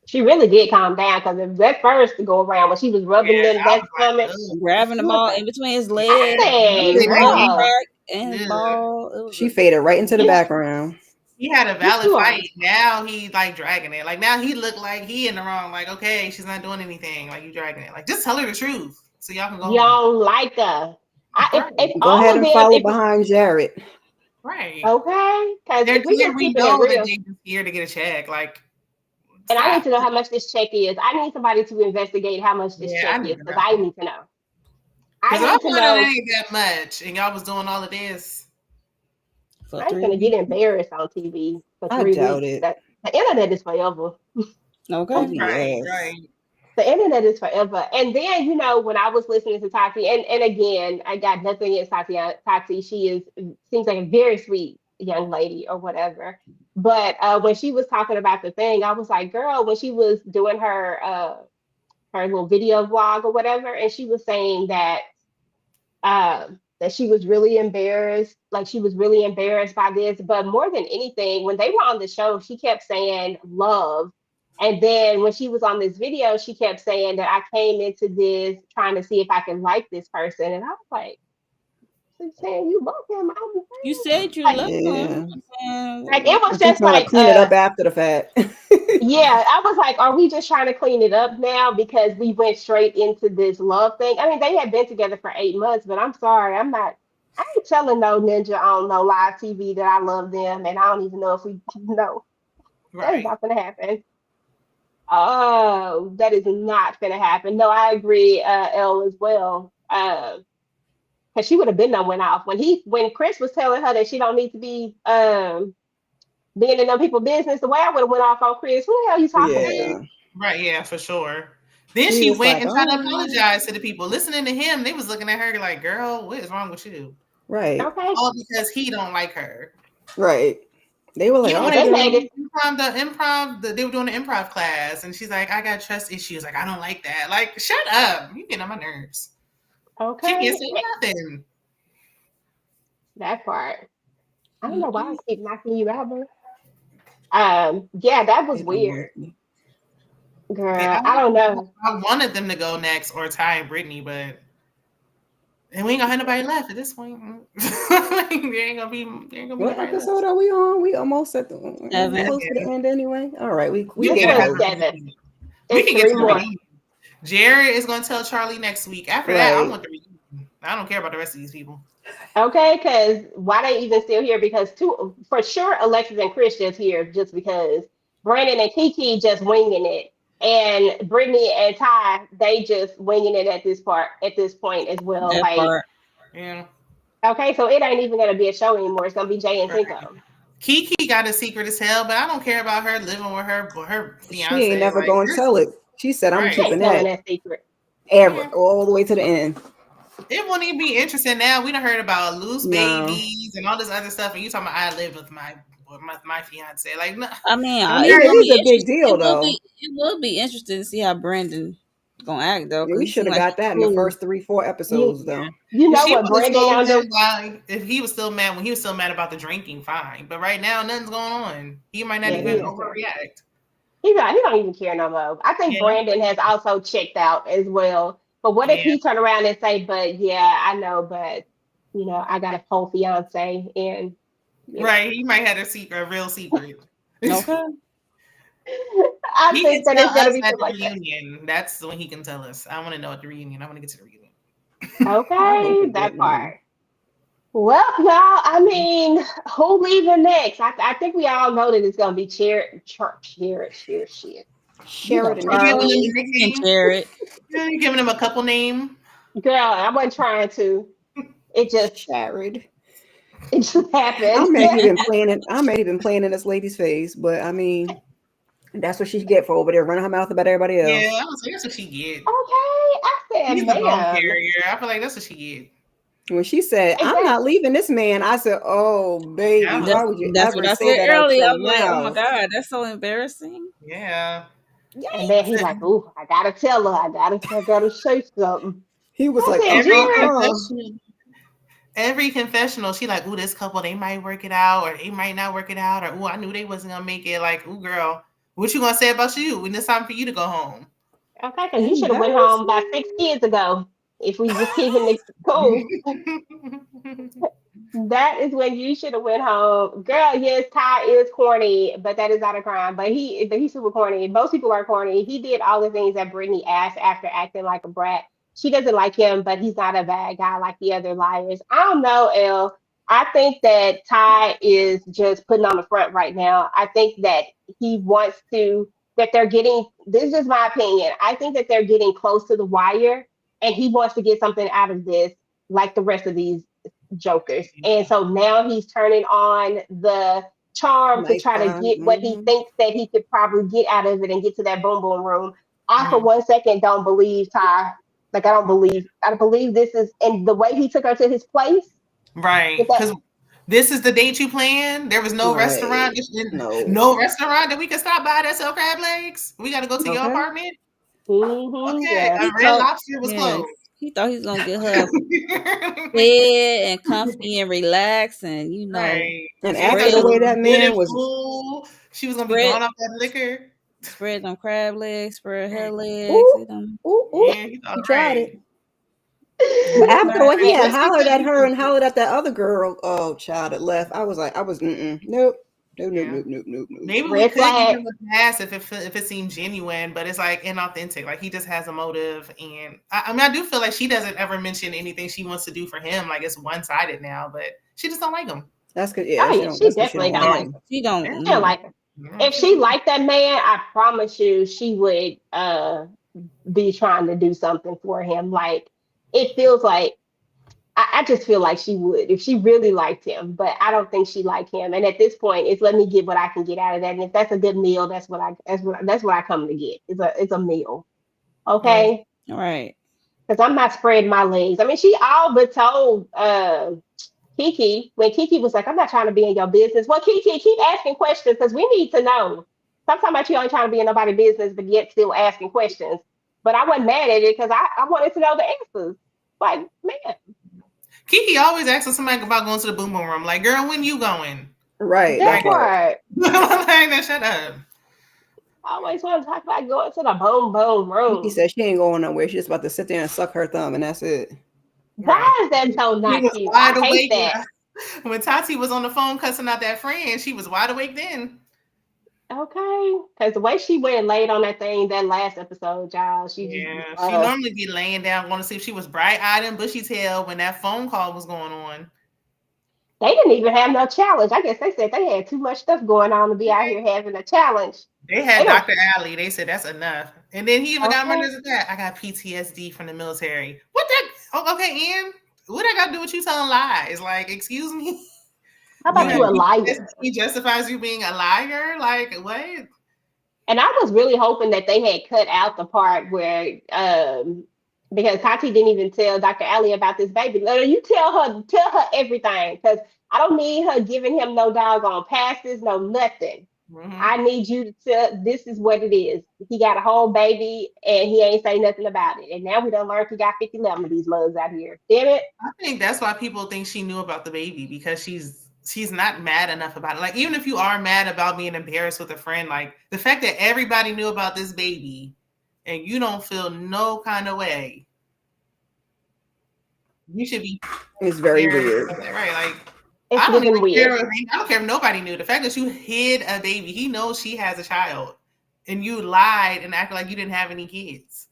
she really did calm down because that first go around when she was Yeah, rubbing them I that was stomach, like, ugh. Grabbing the you was ball like, in between his I legs, said, his butt girl, crack, and his Ugh. ball. It was She faded right into the you, background. He had a you valid too fight. old. Now he like dragging it. Like now he looked like he in the wrong. Like, okay, she's not doing anything. Like you dragging it. Like just tell her the truth so y'all can go You home. don't like her. If Right. Go ahead all of and them, follow if behind Jared. Right. okay, because There, if we there just we keeping it know that real, they just here to get a check. Like, and I need stop. to know how much this check is. I need somebody to investigate how much this Yeah, I check need is to because know. I need to know. I Because I need to found out it know. ain't that much, and y'all was doing all of this. for I ain't 3 gonna get weeks. embarrassed on TV for I 3 weeks. doubt it. That the internet is forever. Okay. Right, Yes. right. The internet is forever. And then, when I was listening to Tati, and again, I got nothing against Tati. Tati, she seems like a very sweet young lady or whatever. But when she was talking about the thing, I was like, girl, when she was doing her little video vlog or whatever, and she was saying that she was really embarrassed, like she was really embarrassed by this. But more than anything, when they were on the show, she kept saying love. And then when she was on this video, she kept saying that I came into this trying to see if I can like this person. And I was like, she's saying you love him. I'm You said you like, love Yeah. him. I'm like saying, it was And she's just trying to like, clean it up after the fact. yeah, I was like, are we just trying to clean it up now because we went straight into this love thing? I mean, they had been together for 8 months, but I'm sorry, I ain't telling no ninja on no live TV that I love them, and I don't even know if we know that is Right. not gonna happen. Oh, that is not gonna happen. No, I agree, L as well. Because she would have been done went off when Chris was telling her that she don't need to be being in them people business. The way I would have went off on Chris, who the hell you talking to? Yeah. Right, yeah, for sure. Then She she was went like, and tried to oh, apologize to the people. Listening to him, they was looking at her like, girl, what is wrong with you? right, Okay, All because he don't like her. right. They were like, Even all when and they right, they were made girl. it. doing they were doing the improv class, and she's like, I got trust issues. Like, I don't like that. Like, shut up. You get on my nerves. She can't Okay, say nothing. that part. I don't know why I mm-mm. keep knocking you out, but yeah, that was It annoys weird, me. girl. I don't know. I wanted them to go next or Ty and Brittany, but and we ain't gonna have nobody left at this point. Like, there ain't gonna be What nobody left. episode are we on? We almost at the Seven. close to the end anyway. All right, we We This getting gotta have was a close. 7. reunion. We It's can get three to the more. reunion. Jared is gonna tell Charlie next week. After that, I'm Right. with the reunion. I don't care about the rest of these people. Okay, because why they even still here? Because two for sure, Alexis and Chris just here just because Brandon and Kiki just winging it, and Brittany and Ty they just winging it at this point as well. That Like, part. Yeah. okay, so it ain't even gonna be a show anymore. It's gonna be Jay and Right. Cinco. Kiki got a secret as hell, but I don't care about her living with her She ain't fiance. never Like going to this, tell it. She said, I'm right? I ain't keeping telling that that secret. ever, Yeah. all the way to the end. It won't even be interesting now. We done heard about loose No. babies and all this other stuff, and you talking about I lived with my fiance. Like, no, I mean, I it mean, it will is be a big interesting. deal, though. It will be interesting to see how Brandon gonna act though, Yeah, because we he should seemed have like got he that in the cool. first 3-4 You episodes, though. you if know she what would have Brandon told gonna him do? while if he was still mad when he was still mad about the drinking, fine. But right now, nothing's going on. He might not Yeah, he even don't care. overreact. He don't even care no more. I think Yeah, Brandon has also checked out as well. But what if yeah, he turn around and say, "But yeah, I know, but I got a whole fiance, and you know." right. He might have a real secret. Okay. I He can think that tell it's gonna us be at something the like that. reunion. That's when he can tell us. I want to know at the reunion. I want to get to the reunion. I hope Okay, it that get one. part. Well, y'all, I mean, who leaving next? I think we all know that it's gonna be Shit. You know Sheridan You and giving Charlie him Shane. a and nickname? Jared. Yeah, you giving him a couple name? Girl, I wasn't trying to. It just Jared. it just happened. I may have been playing it. I may have been playing in this lady's face, but I mean, that's what she get for over there running her mouth about everybody Yeah, else. I was like, that's what she get. Okay, I said, She's the bone ma'am. carrier. I feel like that's what she get. When she said, "I'm not Exactly. leaving this man," I said, "Oh, baby, Yeah, why would you That's what ever I say said that out earlier. your I was like, oh my mouth?" god, that's so embarrassing. yeah. And then he Yikes! like, ooh, I gotta tell her. I gotta say something. He was I like, said, Every Jared, confessional, every confessional, she like, ooh, this couple, they might work it out, or they might not work it out, or ooh, I knew they wasn't gonna make it. Like, ooh, girl, what you gonna say about you when it's time for you to go home? okay, because you should have went home about 6 embarrassing. years ago. If we just keeping it cool, that is when you should have went home. Girl, yes, Ty is corny, but that is not a crime. But he's super corny. Most people are corny. He did all the things that Brittany asked after acting like a brat. She doesn't like him, but he's not a bad guy like the other liars. I don't know, Elle. I think that Ty is just putting on the front right now. I think that he wants to that they're getting this is just my opinion. I think that they're getting close to the wire and he wants to get something out of this like the rest of these jokers. And so now he's turning on the charm to try to Nighttime. get what he thinks that he could probably get out of it and get to that boom boom room. I for Mhm. 1 second don't believe Ty. Like I don't believe this is and the way he took her to his place Right, with that. because this is the date you planned. There was no restaurant, Right. No. no restaurant that we could stop by that sell crab legs. We got to go to your Okay. apartment. Okay, Yeah. a He Red thought, Lobster was yes, closed. he thought he was gonna get her fed and comfy and relax, and Right. And She was after gonna spread the look way them, that good man and was, full. She was gonna be spread going off that liquor. spread them crab legs, spread her legs, ooh, ooh, ooh, Yeah, he thought he tried right. it. But he after tried what he it. had Because he hollered said at he her was, and hollered at that other girl, oh child, that left. I was like, nope, nope, nope, yeah. nope, nope, nope, nope. Maybe we Red could give flag. him a pass if it seemed genuine, but it's like inauthentic. Like he just has a motive, and I mean, I do feel like she doesn't ever mention anything she wants to do for him. Like it's one sided now, but she just don't like him. That's good. Yeah, Oh she yeah, don't. she That's because she don't definitely want don't Yeah, like him. her. she Yeah, She don't don't. like her. no, If she she don't. liked that man, I promise you she would be trying to do something for him. Like it feels like I just feel like she would if she really liked him, but I don't think she liked him. And at this point, it's let me get what I can get out of that. And if that's a good meal, that's what I come to get. It's a meal, Mm. okay? All right. Because I'm not spreading my legs. I mean, she all but told Kiki when Kiki was like, "I'm not trying to be in your business." Well, Kiki, keep asking questions because we need to know. Sometimes about you ain't trying to be in nobody's business, but yet still asking questions. But I wasn't mad at it because I wanted to know the answers. Like, man, Kiki always asking somebody about going to the boom boom room. Like, girl, when you going? Right, that that Like, part. part. like that. Shut up. I always want to talk about going to the boom boom He room. said she ain't going nowhere. She's just about to sit there and suck her thumb, and that's it. Right. Why is that so He not was cute? wide I hate awake that. when Tati was on the phone cussing out that friend. She was wide awake then. Okay, because the way she went and laid on that thing that last episode, y'all, she just Yeah, she normally be laying down, going to see if she was bright eyed and bushy tailed when that phone call was going on. they didn't even have no challenge. I guess they said they had too much stuff going on to be out here having a challenge. They They had don't. Dr. Alley. They said that's enough. And then he even got my Okay. nerves with that. I got PTSD from the military. What that? Oh, okay, Ian. What I got to do with you telling lies? Like, excuse me? How You about have you a Right. liar? PTSD justifies you being a liar? Like, what? And I was really hoping that they had cut out the part where because Tati didn't even tell Dr. Ali about this baby. No, you tell her everything. Because I don't need her giving him no doggone passes, no nothing. Mm-hmm. I need you to tell this is what it is. He got a whole baby and he ain't say nothing about it. And now we done learned he got 50 of these mugs out here. Damn it. I think that's why people think she knew about the baby because she's not mad enough about it. Like even if you are mad about being embarrassed with a friend, like the fact that everybody knew about this baby and you don't feel no kind of way, you should be It's very embarrassed weird. about that, right? Like It's I don't giving even care. weird. I don't care if nobody knew. The fact that you hid a baby, he knows she has a child, and you lied and acted like you didn't have any kids.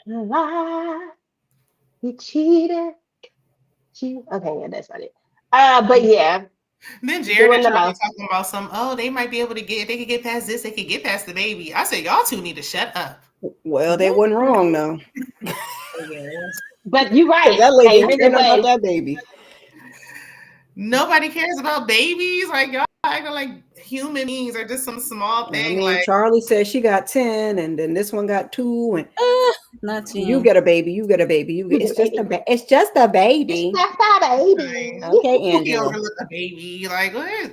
Lie. He cheated. Okay, yeah, that's not it. But yeah, Then Jared doing and the Charlie most. talking about some. Oh, they might be able to get. If they could get past this, they could get past the baby. I said, y'all two need to shut up. Well, they wasn't wrong though. But you're Because right. that lady They ain't really caring about was. that baby. Nobody cares about babies. Like y'all acting like human beings are just some small I thing. mean, Like Charlie said she got 10, and then this one got 2, and Not you 10. get a baby, you get a baby, You it's get just baby. it's just a It's baby. just a baby. Okay, we Angela. overlook a baby. Like what?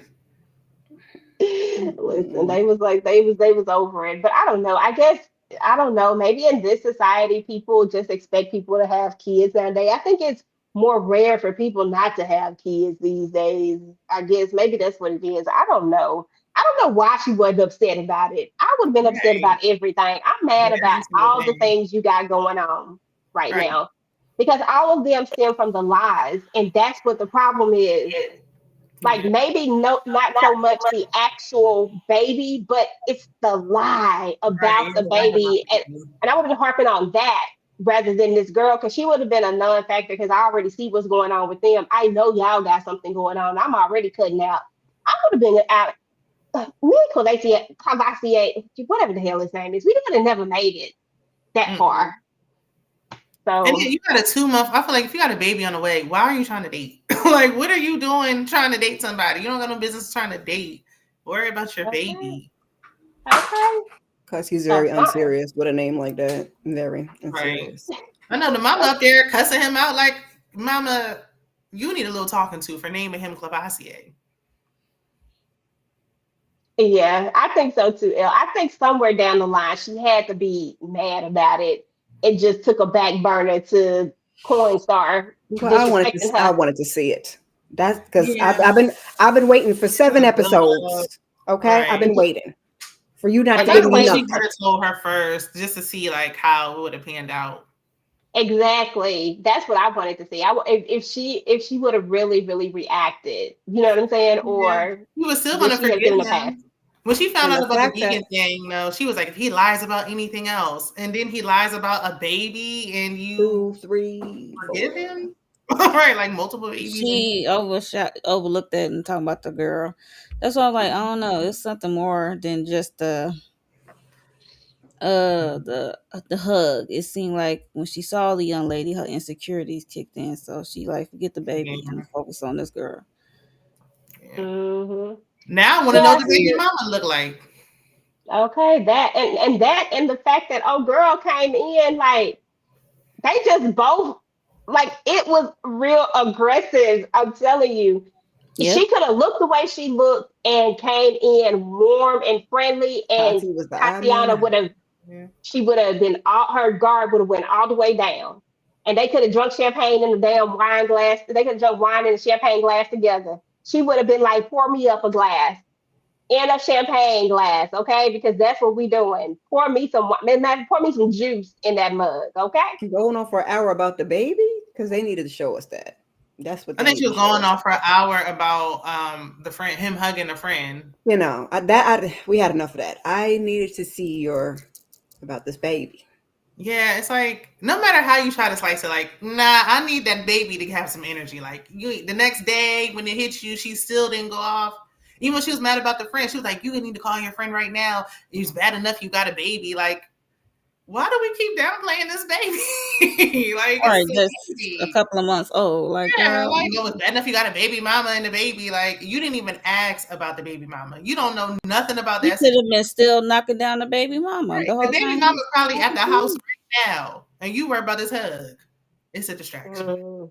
Listen, Mm-mm. they was like they was over it. But I don't know. I guess I don't know. Maybe in this society, people just expect people to have kids nowadays. I think it's more rare for people not to have kids these days. I guess maybe that's what it is. I don't know. I don't know why she wasn't upset about it. I would have been upset Right. about everything. I'm Yeah, mad about every single all the thing. things you got going on right Right. now because all of them stem from the lies, and that's what the problem is. Like Yeah. maybe no, not so much the actual baby, but it's the lie Right. about You're the right about baby, the and baby. I would have been harping on that rather than this girl because she would have been a non-factor because I already see what's going on with them. I know y'all got something going on. I'm already cutting out. I would have been out. Me and Cavassier, whatever the hell his name is, we would have never made it that Mm-mm. far. And then So you got a 2 month. I feel like if you got a baby on the way, why are you trying to date? Like, what are you doing trying to date somebody? You don't got no business trying to date. Worry about your okay, baby. okay, Because he's very that's fine. unserious with a name like that. Very Right. unserious. I know the mama up there cussing him out like, Mama, you need a little talking to for naming him Clavassier. Yeah, I think so too, Elle. I think somewhere down the line she had to be mad about it. It just took a back burner to Coinstar Well, disrespecting I her. wanted to see it. That's because Yeah. I've been waiting for It's seven a build up. episodes. Okay, I've Right. been waiting for you not I And to they give kind of me wish waited she nothing. could have told her first just to see like how it would have panned out. exactly. That's what I wanted to see. If she would have really reacted, you know what I'm saying, Yeah. or He was still would gonna she have forgive given a pass? him. When she found And out the about the fact vegan that thing, she was like, if he lies about anything else, and then he lies about a baby and you 2, 3, forgive 4. him? Right, like multiple babies and She overlooked that and talking about the girl. That's why I'm like, I don't know. It's something more than just the hug. It seemed like when she saw the young lady, her insecurities kicked in. So she like forget the baby yeah, and focus on this girl. yeah. Hmm. Now I want to know Yeah. what the baby mama look like. Okay. That and that and the fact that girl came in like they just both like it was real aggressive. I'm telling you, she Yep. could have looked the way she looked and came in warm and friendly, and Tati was the odd man Tatiana out. would have Yeah. she would have been all her guard would have went all the way down, and they could have drunk champagne in the damn wine glass. They could have drunk wine in a champagne glass together. She would have been like, pour me up a glass in a champagne glass, okay? Because that's what we doing. Pour me some, pour me some juice in that mug, okay? Going on for an hour about the baby because they needed to show us that. That's what I they think need she to was show going us. on for an hour about the friend, him hugging a friend. You know, we had enough of that. I needed to see your about this baby. Yeah, it's like no matter how you try to slice it, like nah, I need that baby to have some energy. Like you, the next day when it hits you, she still didn't go off. Even when she was mad about the friend, she was like, "You need to call your friend right now. It's bad enough you got a baby. Like, why do we keep downplaying this baby? Like, All it's right, a just a baby. couple of months old. Like, Yeah, girl, like, oh, it's bad enough you got a baby mama and the baby. Like, you didn't even ask about the baby mama. You don't know nothing about he that could situation. have been still knocking down the baby mama Right. the The whole baby time he mama was probably at talking the to house you. right now, and you worry about this hug. It's a distraction. Mm,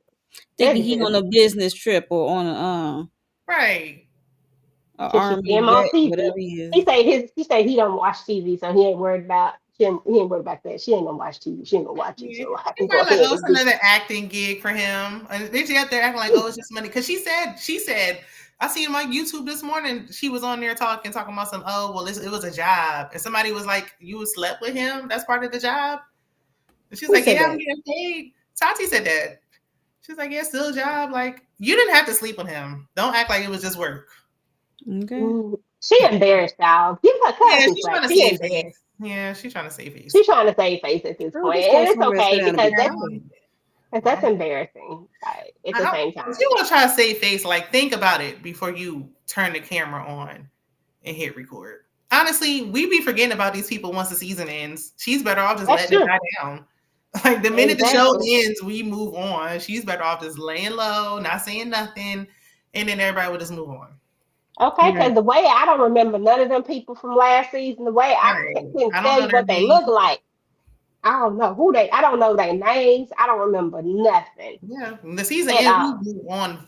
Thinking it he is. on a business trip or on Right. a Should she see army him on vet, whatever TV? he He is. say he don't watch TV, so he ain't worried about that. She ain't gonna watch TV. She ain't gonna watch it, Yeah. so I They can go probably like, ahead oh, it's and do. another acting gig for him. And they just out there acting like, oh, it's just money. Because she said, I seen him on YouTube this morning. She was on there talking about some, oh, well, it was a job. And somebody was like, you slept with him? That's part of the job? And she's Who like, said yeah, I'm that? getting paid. Tati said that. She's like, yeah, still a job. Like, you didn't have to sleep with him. Don't act like it was just work. Okay. Mm, she embarrassed, y'all. Give her cut her Yeah, some she's slack. trying to She save embarrassed. face. Yeah, she's trying to save face. She's trying to save face at this Girl, point, just go and it's somewhere and sit okay down and be because quiet. that's embarrassing. Like, at the same If time. you want to try to save face, like think about it before you turn the camera on and hit record. honestly, we be forgetting about these people once the season ends. She's better off just That's letting it true. die down. Like the minute the show Exactly. ends, we move on. She's better off just laying low, not saying nothing, and then everybody will just move on. Okay, Right. because the way I don't remember none of them people from last season, the way I Right. couldn't I don't tell know you their what they names. look like. I don't know who they. I don't know their names. I don't remember nothing Yeah, when the season at ends, we all. move on.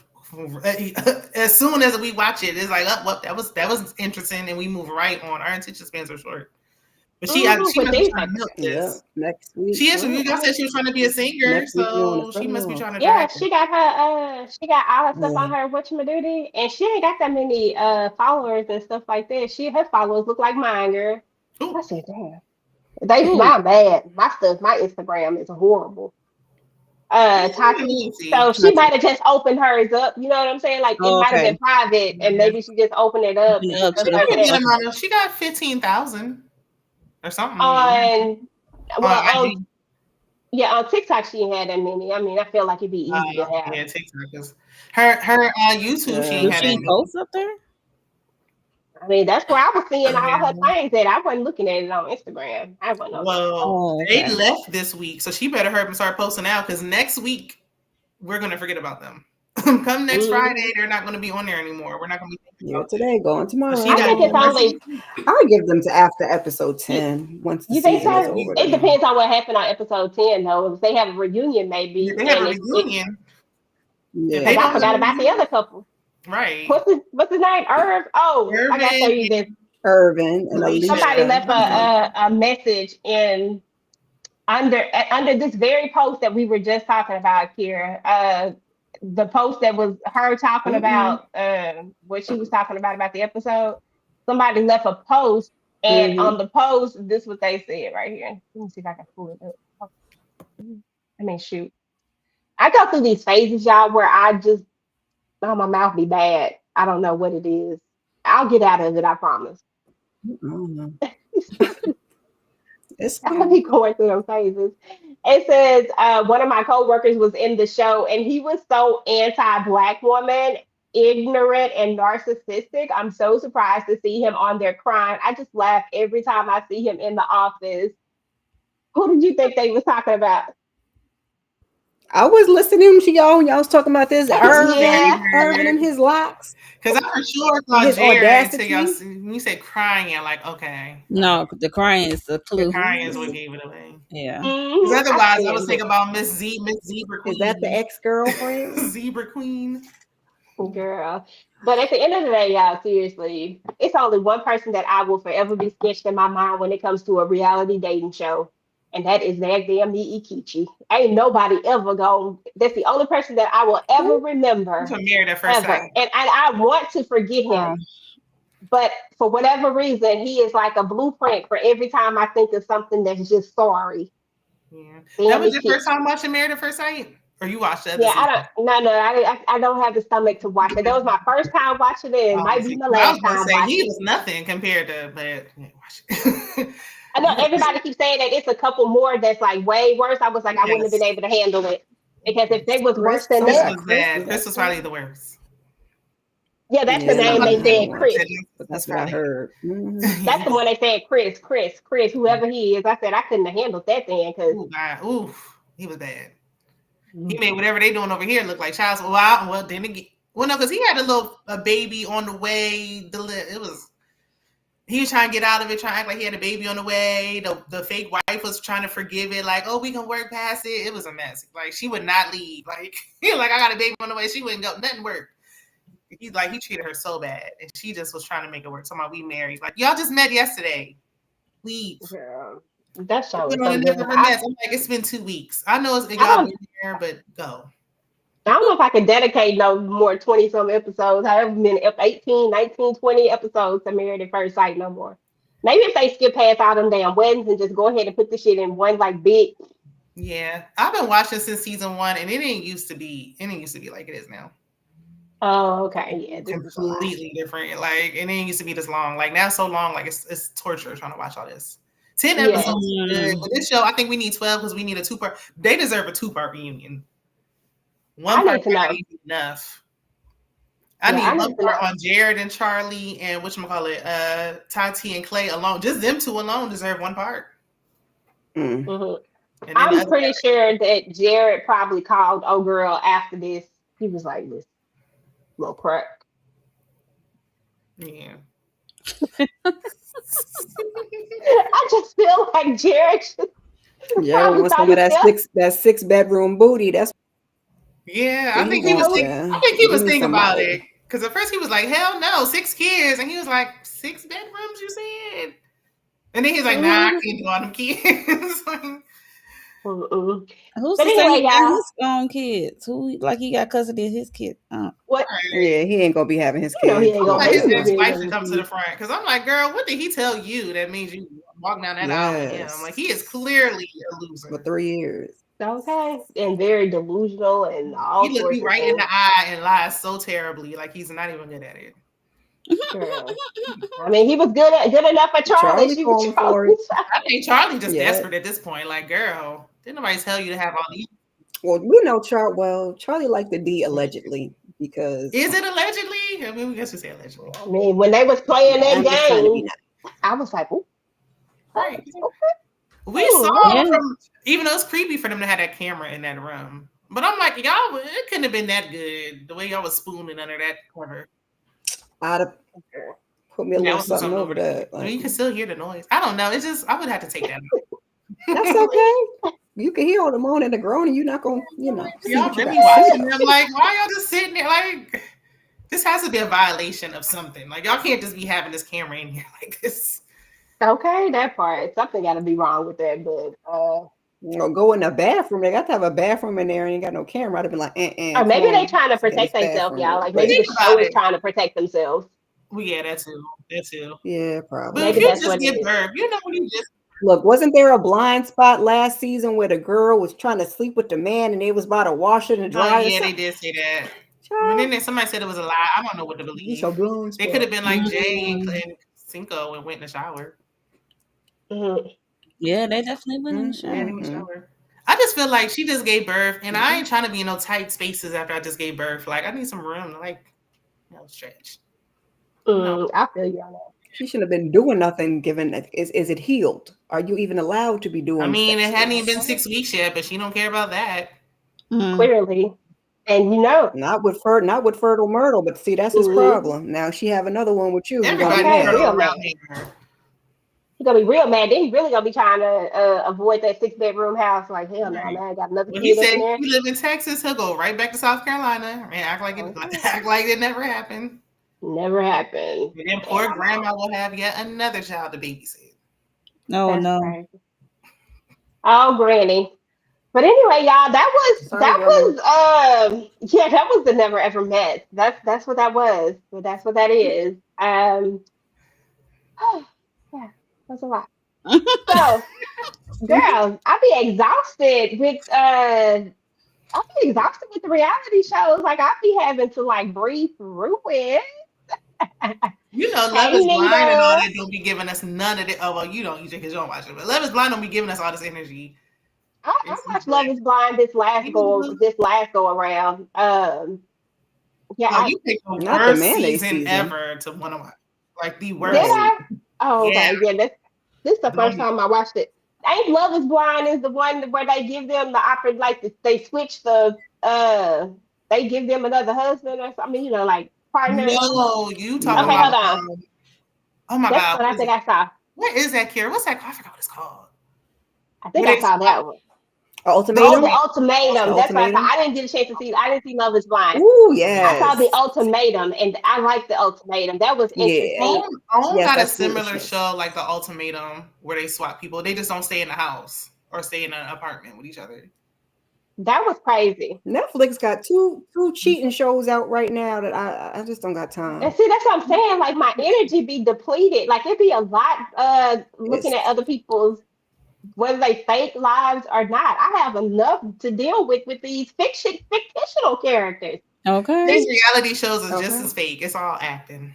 As soon as we watch it, it's like, oh, well, that was interesting, and we move right on. Our attention spans are short. But she With must be these trying to type of milk shows. Yeah. this. Next week. She is. Well, You said she was trying to be a singer, next week we on the so she must be Sunday. trying to Yeah, drag she got her. She got all her stuff on her whatchamacallit, and she ain't got that many followers and stuff like that. Her followers look like mine, girl. I Ooh, said, damn, they Ooh. my bad. My stuff, my Instagram is horrible. let Tati. me see. So she might have just opened hers up. You know what I'm saying? Like it Oh, might have okay. been private, and Yeah. maybe she just opened it up Open it and up stuff to She the got like a good that. public. amount of. She got 15,000 or something On on well, IG. yeah, on TikTok she ain't had that many. I mean, I feel like it'd be easy to have. Yeah, TikTok is her YouTube. She ain't Do had she any. post up there? I mean, that's where I was seeing all her Yeah. things at. I wasn't looking at it on Instagram. I wasn't on there. Well, Oh, they okay. left this week, so she better hurry up and start posting out because next week we're gonna forget about them. Come next Friday, Hmm. they're not gonna be on there anymore. We're not gonna be thinking Here about them. today, going So tomorrow. she I got to think do it's the rest of only this week. I'll give them to after episode you, 10 once the you think season is so. over. It Then. depends on what happened on episode 10, though. If they have a reunion, Yeah, maybe, they have a and it reunion. If because they Yeah. I don't have forgot a about the reunion, other couple. right? What's his name? Irv. Oh, I gotta tell Irvin you this. and Irvin and Alicia. Somebody Alicia. left What is it? a message in under this very post that we were just talking about, Kira. The post that was her talking Mm-mm. about what she was talking about the episode. Somebody left a post, and Mm-hmm. on the post, this is what they said right here. Let me see if I can pull it up. I mean, shoot. I go through these phases, y'all, where I just oh my mouth be bad. I don't know what it is. I'll get out of it. I promise. Mm-mm. It's I'll be going through them phases. It says one of my coworkers was in the show and he was so anti-black woman, ignorant and narcissistic. I'm so surprised to see him on there crying. I just laugh every time I see him in the office. Who did you think they was talking about? I was listening to y'all when y'all was talking about this Yeah. Irvin and his locks Because I for sure and saw his Jared until y'all. audacity. When you said crying, I'm like, okay, No, the crying is the the clue. crying is what Mm, gave it away. Yeah. Because I otherwise, I see was him. thinking about Miss Zebra is that the Queen, ex-girlfriend? Zebra Queen. Girl. But at the end of the day, y'all, seriously, it's only one person that I will forever be sketched in my mind when it comes to a reality dating show. And that is that damn Ikichi. Ain't nobody ever going that's the only person that I will ever Who? He's remember. from Married at First Sight. Ever. And I want to forget Oh, him. But for whatever reason, he is like a blueprint for every time I think of something that's just sorry. Yeah, that Damn was your first Ikichi. time watching Married at First Sight, or you watched the other Yeah, I season? don't. No, I don't have the stomach to watch it. That was my first time watching it. It might be See, my I was last gonna time say he watching. was nothing compared to, but yeah, watch it. I know everybody keeps saying that it's a couple more that's like way worse. I was like, I wouldn't have been Yes, able to handle it because if they was worse Chris? than Chris that, Somebody was Chris bad. was Chris that was Chris? probably the worst. yeah, that's the Chris Yeah, name he they was the said, worst. Chris. But That's that's what I probably heard. Hmm. That's the one they said, Chris, whoever he is. I said I couldn't have handled that then because Ooh, God, ooh, he was bad. He made whatever they doing over here look like child's. Well, then again, well, no, because he had a baby on the way. It was he was trying to get out of it, trying to act like he had a baby on the way. The fake wife was trying to forgive it, like, oh, we can work past it. It was a mess. Like she would not leave. Like he was like, I got a baby on the way. She wouldn't go. Nothing worked. He's like he treated her so bad, and she just was trying to make it work. Talking about we married. Like y'all just met yesterday. Leave. girl, that show was Went on so a good. different mess. I'm like, it's been 2 weeks. I know it's I y'all don't been here, but go. I don't know if I could dedicate no more 20 some episodes, however many 18, 19, 20 episodes to Married at First Sight no more. Maybe if they skip past all them damn weddings and just go ahead and put this shit in one like big. Yeah, I've been watching since season 1, and it didn't used to be. It didn't used to be like it is now. Oh, okay. Yeah, this is a lot. Completely different. Like it didn't used to be this long. Like now, so long. Like it's torture trying to watch all this. 10 episodes Yes. is good. But this show, I think we need 12 because we need a 2-part. They deserve a 2-part reunion. One I part need to know. ain't enough. I Yeah, I need one need to part know. on Jared and Charlie and Tati and Clay alone. Just them two alone deserve one part. Mm. Mhm. And then the I'm other pretty sure that Jared probably called old girl after this. He was like, "This little crack." yeah. I just feel like Jared Jared probably wants thought some of himself. that 6 bedroom booty. That's Yeah, what I he think he was wants So, thinking. I to think he give was me thinking some about more. it because at first he was like, "Hell no, 6 kids," and he was like, "6 bedrooms, you said?" And then he's like, "Nah, I mm, can't do all them kids." Like, mm-mm. Who's But to say anyway, he got y'all, his own kids? Who like he got custody of his kids? what Yeah, he ain't gonna be having his you know he kids. ain't I gonna want No his he way. ain't ex-wife to gonna come to the be. front because I'm like, girl, what did he tell you that made you walk down that aisle with him? Yes. Like, he is clearly a For loser. 3 years. Okay, and very delusional and He all looked sorts you of right in the things. eye and lies so terribly. Like, he's not even good at it. Girl. I mean, he was good enough for Charlie. Charlie She was falling Charlie. for it. I think Charlie just Yeah. desperate at this point. Like, girl, didn't nobody tell you to have all these? Well, we know Charlie liked the D allegedly because Is it allegedly? I mean, we guess we say allegedly. I mean, when they was playing that I'm just trying to be game, nice. I was like, "Ooh, Right. okay." We Hmm. saw Yeah. from, even though it's creepy for them to have that camera in that room. But I'm like, y'all, it couldn't have been that good. The way y'all was spooning under that cover. I'd have put me a Yeah, I little was something something over over there. that. I mean, Like, you can still hear the noise. I don't know. It's just, I would have to take that that's out. okay. You can hear all the moaning and the groaning. You're not gonna, see Y'all what you got really to say watching though. them? Like, why y'all just sitting there? Like, this has to be a violation of something. Like, y'all can't just be having this camera in here like this. Okay, that part. Something got to be wrong with that, but Go in the bathroom. They got to have a bathroom in there and ain't got no camera. I'd have been like, or come maybe they on, trying to let's get in protect this themselves, bathroom y'all. real Like quick. maybe the Think show about is it. trying to protect themselves. Well, yeah, that too. That too. Yeah, But if Maybe probably. you that's just what it give is. birth, you know when you just Look, wasn't there a blind spot last season where the girl was trying to sleep with the man and they was about to wash it and oh dry or yeah, they something? did say that. But Child, then somebody said it was a lie. I don't know what to it's believe. a blind They could spot. have been like Jay Mm. and Cinco and went in the shower. Mhm. Yeah, they definitely went in the Yeah, they shower. went in the Mm-hmm. shower. I just feel like she just gave birth, and I Mm-hmm. ain't trying to be in no tight spaces after I just gave birth. Like I need some room to stretch. No, I feel you on that. She shouldn't have been doing nothing. Given is it healed? Are you even allowed to be I doing mean sex it hadn't even things? been 6 weeks yet, but she don't care about that. Mm. Clearly, and you know, Not with fertile Myrtle, but see that's his mhm. problem. Now she have another one with you. He gonna be Everybody's Okay, mad. fertile real around mad. here. He gonna be real mad. Then he really gonna be trying to avoid that 6 bedroom house. Like hell no, Right. man, I got another When he kid up said in there. he live in Texas, he'll go right back to South Carolina and Okay. act like it never happened. Never happened. And then And poor I'm out. grandma will have yet another child to babysit. Oh That's no. crazy. Oh, Granny. But anyway, y'all, Sorry, Granny. yeah, that was the never ever met. That's what that was. So that's what that is. Yeah, that's a lot. So, girl, I be exhausted with the reality shows. Like I be having to like breathe through it. You know, Love Hey is Blind and all Nita. that don't be giving us none of it. Oh well, you don't because you don't watch it. But Love is Blind don't be giving us all this energy. I It's watched Love is Blind this last go around. Yeah, No, you picked the Not the worst mayonnaise season season. ever to want to watch. Like the did worst. Right. I? Oh, Yeah. okay. Yeah, this is the first Don't time I watched it. Ain't Love is Blind is the one where they give them the opera like they switch they give them another husband or something, like partner. no, you talking Okay, about hold No. on. oh my That's god, what I think I saw. what is that, Kira? What's that? I forgot what it's called. I think Where I they saw swap that one. the Oh, the Ultimatum. The ultimatum. That's what I saw. ultimatum. I didn't get a chance to see. I didn't see Love is Blind. Ooh, I saw yes. the ultimatum, and I liked the ultimatum. That was Yeah. entertaining. Own Yes, got a that's similar foolishness. show like the Ultimatum where they swap people. They just don't stay in the house or stay in an apartment with each other. That was crazy. Netflix got two cheating shows out right now that I just don't got And time. see, that's what I'm saying. Like my energy be depleted. Like it'd be a lot looking at It's other people's whether they fake lives or not. I have enough to deal with these fictional characters. Okay. These They reality shows is just okay. as fake. It's all acting.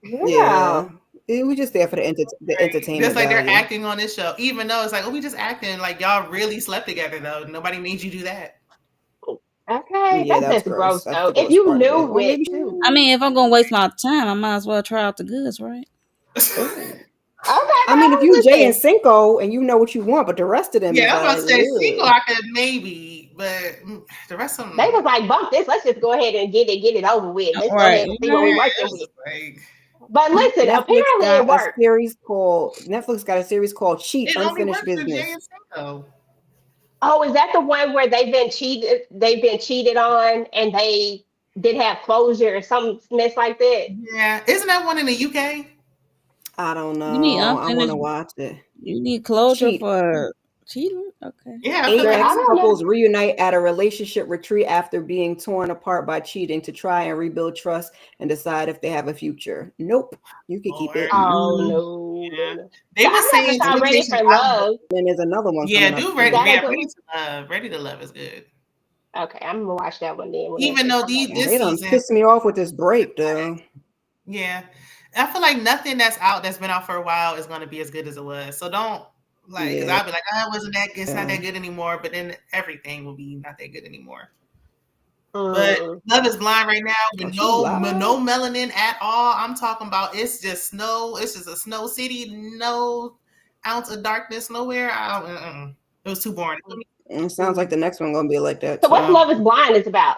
yeah. Yeah. We just there for the Right. Just entertainment like they're value. acting on this show, even though it's like, oh, we just acting like y'all really slept together though. Nobody made you do that. Okay. Yeah, that's That's gross. gross That's though. the If gross you part of it. knew Or maybe it too. I mean, if I'm gonna waste my time, I might as well try out the goods, right? Ooh. Okay, I mean, if well, you Jay and listen. Cinco and you know what you want, but the rest of them is Yeah, I'm about to like, say single. ugh. I could maybe, but the rest of They them, was like, bump this. Let's just go ahead and get it over with. Let's go Right. ahead and see what we're Right. working it's with. just like But listen, apparently it worked. Netflix got a series called Cheat it only Unfinished works for Jay Business. and Cinco. Oh, is that the one where they've been cheated? They've been cheated on, and they did have closure or some mess like that. Yeah, isn't that one in the UK? I don't You need know. I want to unfinished. watch it. You need closure Cheat. for cheating. Okay. Yeah, I feel Eight Girl, like I don't know. ex-couples reunite at a relationship retreat after being torn apart by cheating to try and rebuild trust and decide if they have a future. Nope. You can keep Lord. it. Oh Mm-mm. no, no, Yeah, no. they So were I never saying saw Ready Temptation for Island. Love. Then there's another one Yeah, coming up do Is ready. that too. a Yeah, good one? Ready to Love is good. Okay, I'm gonna watch that one then whenever Even it though come back out. this They done season, pissed me off with this break, though. yeah, I feel like nothing that's been out for a while is gonna be as good as it was. So don't like, because Yeah. I'll be like, oh, it wasn't that. It's not that good anymore. But then everything will be not that good anymore. But Mm. Love is Blind right now Oh, with she lied. no melanin at all. I'm talking about it's just snow. It's just a snow city. No ounce of darkness nowhere. It was too boring. It sounds like the next one gonna be like that So what's too. Love Is Blind is about?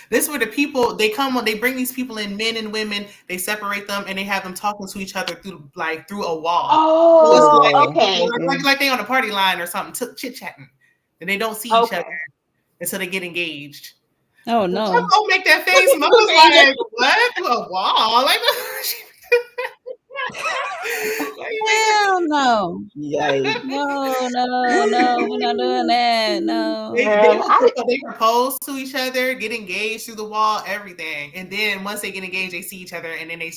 This is where the people they come on. They bring these people in, men and women. They separate them and they have them talking to each other through a wall. So it's Through a Oh, wall. okay, like they on a party line or something, chit chatting, and they don't see each other okay. until they get engaged. Oh Some no. don't make that face. And I was like, what? Through a wall? Like, why you make that? Hell no. Yikes. No. We're not doing that. No. They Girl, will they propose to each other, get engaged through the wall, everything, and then once they get engaged, they see each other, and then they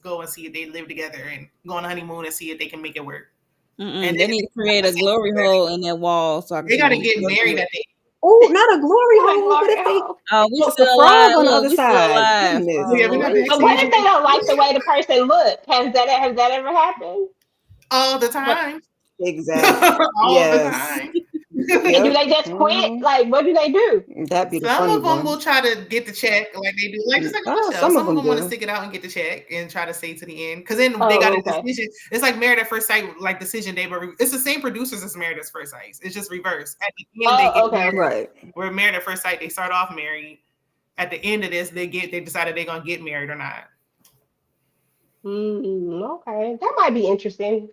go and see if they live together and go on a honeymoon and see if they can make it work. And They then need to create a glory hole in that wall so I can they see got to them get married together. at the Oh, not a glory like hole, but Glory if they Hole. Oh, we put the still frog alive. on the Look, other we still side. alive. Goodness yeah, we got Oh, But what backstage if they don't like the way the person look? Has that ever happened? all the What time, exact. all the Yes. time. and do Yep. they just quit? Like what do they do? That'd be the Some funny of them will one. try to get the check like they do, like just like on the show. Some of Some of them them want to do. stick it out and get the check and try to stay to the end because then they got Oh, a okay. decision. It's like Married at First Sight, like Decision Day, but it's the same producers as Married at First Sight. It's just reversed. At the end, they get Oh, okay, married. okay. Right. Where Married at First Sight, they start off married. At the end of this, they decided they're gonna get married or not. Okay. That might be interesting.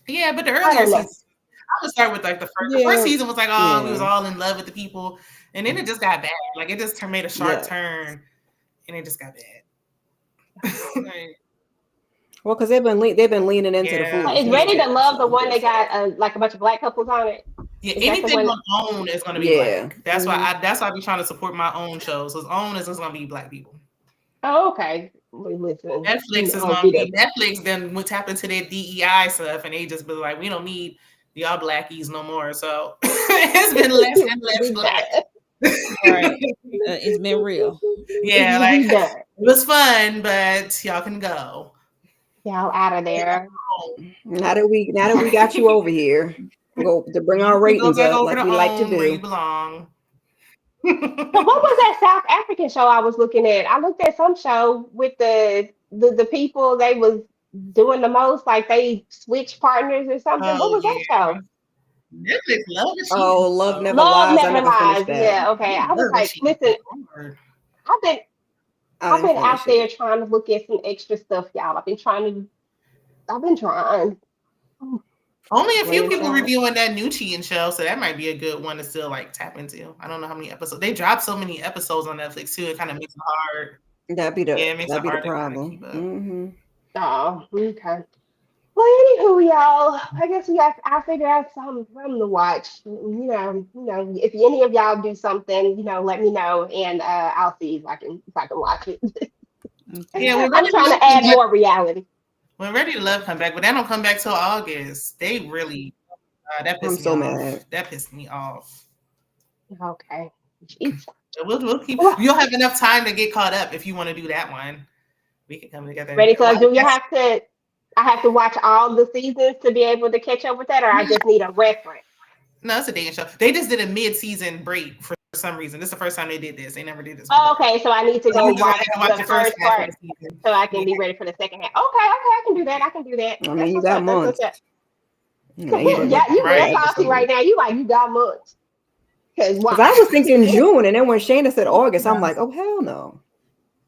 Yeah, but the I earlier don't know. seasons, I would start with like the first Yeah. season was like, oh, we was Yeah. all in love with the people, and then it just got bad. Like it just made a sharp Yeah. turn, and it just got bad. Like, Well, because they've been leaning into the yeah, Is foolishness Ready too. to Love the So one that got like a bunch of black couples on it? yeah. Is that the Anything one? on OWN is gonna be yeah. black. That's why I be trying to support my own shows. Because OWN is just gonna be black people. Oh, okay. Well, listen, Netflix is I'll gonna get be it. Netflix. Then what happened to their DEI stuff, and they just be like, we don't need y'all blackies no more. So it's been less and less We black. done. right. It's been real. Yeah, like We done. it was fun, but y'all can go. Y'all out of there. Now that we got you over here, go to bring our You can go ratings back up over like to we like to OWN where you do. belong. So what was that South African show I was looking at? I looked at some show with the people they was doing the most, like they switched partners or something. What Oh was that yeah, show? Netflix love a cheating Oh, Love show. Never Love Lies. I Never never finished Lies. that. Yeah, okay. They I was love a like, cheating listen, show. I've been I I've didn't been out finish there it. trying to look at some extra stuff, y'all. I've been trying. Only a few Playing people child. reviewing that new cheating show, so that might be a good one to still like tap into. I don't know how many episodes they dropped. So many episodes on Netflix too. It kind of makes it hard. That'd be Yeah, it makes it the hard to kind of keep problem. up. Mm-hmm. Oh, okay. Well, anywho, y'all, I guess I'll figure out something from the watch. If any of y'all do something, let me know, and I'll see if I can watch it. Yeah, Okay. we're I'm ready to trying love to come add back. more reality. When Ready to Love come back, but that don't come back till August. They really that I'm pissed me so off. mad. That pissed me off. Okay. Jeez. But we'll keep. Well, You'll have enough time to get caught up if you want to do that one. We can come together and ready to watch. do you have to? I have to watch all the seasons to be able to catch up with that, or I just need a reference. No, it's a dating show. They just did a mid-season break for for some reason. This is the first time they did this. They never did this Oh, before. okay, so I need to So go you just watch have to watch the the first first half of part the season. so I can Yeah. be ready for the second half. Okay, I can do that. I can do that. I That's mean, you what's got up. That's what's months. up. You got Yeah, you real Right. salty right now. You like you got months. Cause Because why? I was thinking June, and then when Shana said August, I'm like, oh hell no.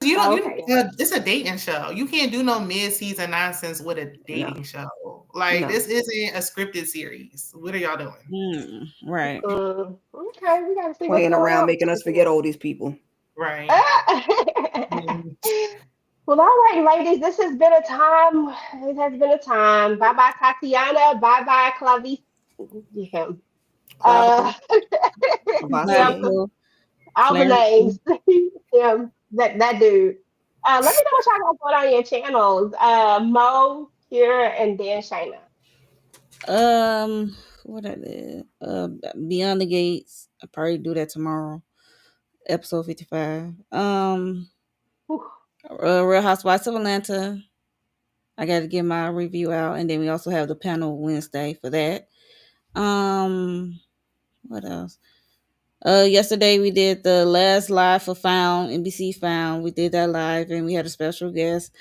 You don't. Oh, You. okay. It's a dating show. You can't do no mid-season nonsense with a No, dating show. Like no. this isn't a scripted series. What are y'all doing? Right. Okay, we gotta see what's Playing going around, on. making us forget all these people. Right. Mm. Well, all right, ladies, this has been a time. It has been a time. Bye bye, Tatiana. Bye bye, Clavice. Yeah. Uh, Clavicle, yeah, Clavasity. all the Clarence. names. Yeah, that dude. Let me know what y'all got going on your channels. Mo, Kira, and then Shayna. What I did? Beyond the Gates. I'll probably do that tomorrow. Episode 55. Whew. Real Housewives of Atlanta. I got to get my review out, and then we also have the panel Wednesday for that. What else? Yesterday we did the last live for Found, NBC Found. We did that live, and we had a special guest,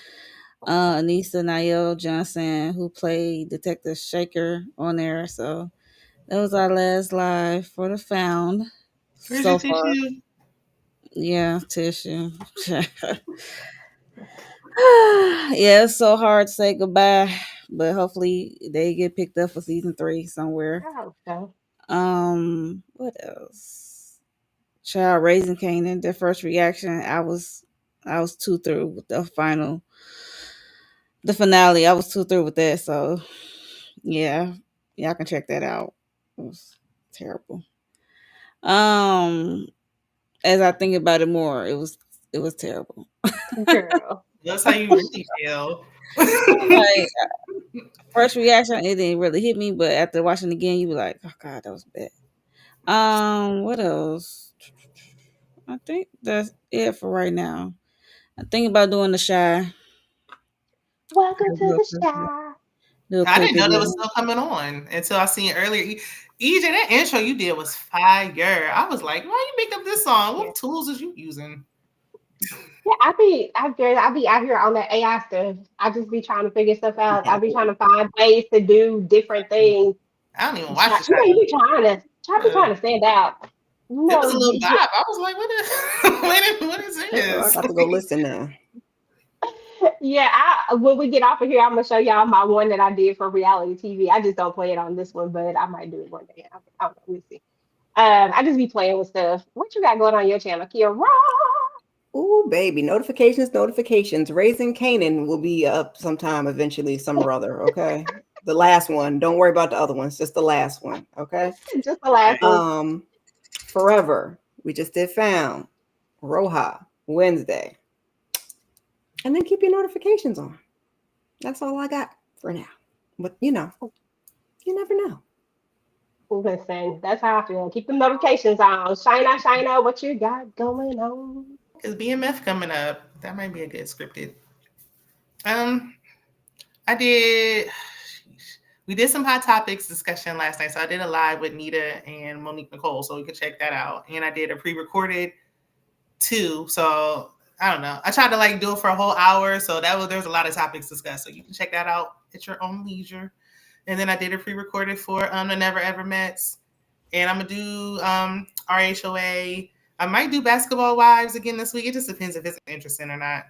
Anissa Niall Johnson, who played Detective Shaker on there. So that was our last live for the Found Where's your so far. tissue? Yeah, tissue. Yeah, it's so hard to say goodbye, but hopefully they get picked up for season 3 somewhere. I hope so. What else? Child Raising Canaan, their first reaction, I was too through with the finale. I was too through with that. So yeah, y'all can check that out. It was terrible. Um, as I think about it more, it was terrible. Girl. That's how you really feel. Like first reaction, it didn't really hit me, but after watching it again, you be like, oh god, that was bad. What else? I think that's it for right now. I think about doing the shy. Welcome to the shy. Do a I quick didn't know that was video. still coming on until I seen it earlier. EJ, that intro you did was fire. I was like, why you make up this song? Yeah. What tools is you using? Yeah, I be out here on that AI stuff. I just be trying to figure stuff out. I be trying to find ways to do different things. I don't even watch the You know, show. I be trying to stand out. You It was know, a little vibe. I was like, what is Oh, I this? got to go listen now. yeah. When we get off of here, I'm gonna show y'all my one that I did for reality TV. I just don't play it on this one, but I might do it one day. I don't know. We'll see. I just be playing with stuff. What you got going on your channel, Kira? Ooh, baby. Notifications, notifications. Raising Canaan will be up sometime eventually, some or other. Okay. The last one. Don't worry about the other ones. Just the last one. Okay. Just the last one. Forever. We just did Found. Roja. Wednesday. And then keep your notifications on. That's all I got for now. But you never know. Listen, that's how I feel. Keep the notifications on. Shina, what you got going on? Because BMF coming up, that might be a good scripted. I did. We did some hot topics discussion last night, so I did a live with Nita and Monique Nicole, so you can check that out. And I did a pre-recorded too, so I don't know. I tried to do it for a whole hour, so there's a lot of topics discussed, so you can check that out at your own leisure. And then I did a pre-recorded for the Never Ever Mets, and I'm gonna do RHOA. I might do Basketball Wives again this week. It just depends if it's interesting or not.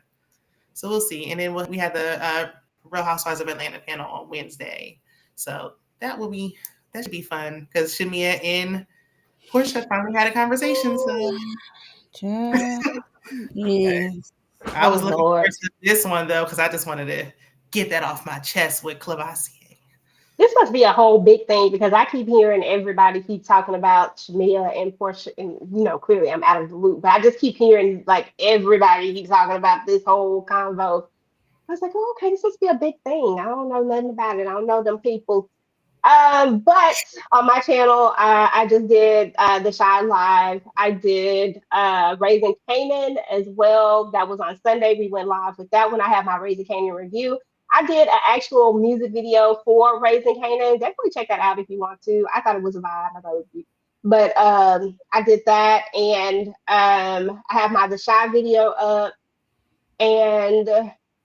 So we'll see. And then we had the Real Housewives of Atlanta panel on Wednesday. So that should be fun because Shamia and Portia finally had a conversation. So Yeah. I was looking Lord. forward to this one though because I just wanted to get that off my chest with Clavassier. This must be a whole big thing because I keep hearing everybody keep talking about Shamia and Portia, and clearly I'm out of the loop, but I just keep hearing everybody keep talking about this whole convo. I was like, oh, okay, this must be a big thing. I don't know nothing about it. I don't know them people. But on my channel, I just did the Shy Live. I did Raising Canaan as well. That was on Sunday. We went live with that one. I have my Raising Canaan review. I did an actual music video for Raising Canaan. Definitely check that out if you want to. I thought it was a vibe. I thought it was cute. But I did that, and I have my The Shy video up. And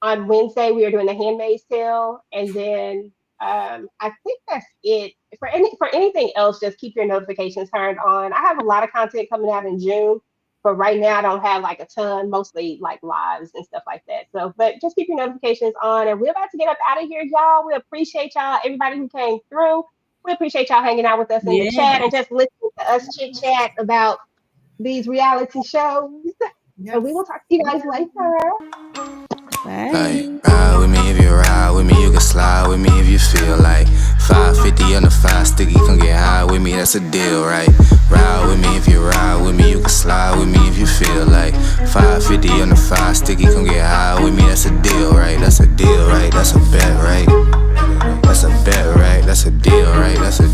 on Wednesday, we are doing the Handmaid's Tale, and then I think that's it. For anything else, just keep your notifications turned on. I have a lot of content coming out in June, but right now I don't have like a ton, mostly like lives and stuff like that. So, but just keep your notifications on, and we're about to get up out of here, y'all. We appreciate y'all, everybody who came through. We appreciate y'all hanging out with us in the Yeah. chat and just listening to us chit chat about these reality shows. Yes. And we will talk to you guys later. Bye. Ride with me if you ride with me, you can slide with me if you feel like 550 on the 5 sticky, come get high with me, that's a deal, right? Ride with me if you ride with me, you can slide with me if you feel like 550 on the 5 sticky, come get high with me, that's a deal, right? That's a deal, right? That's a bet, right? That's a bet, right? That's a deal, right? That's a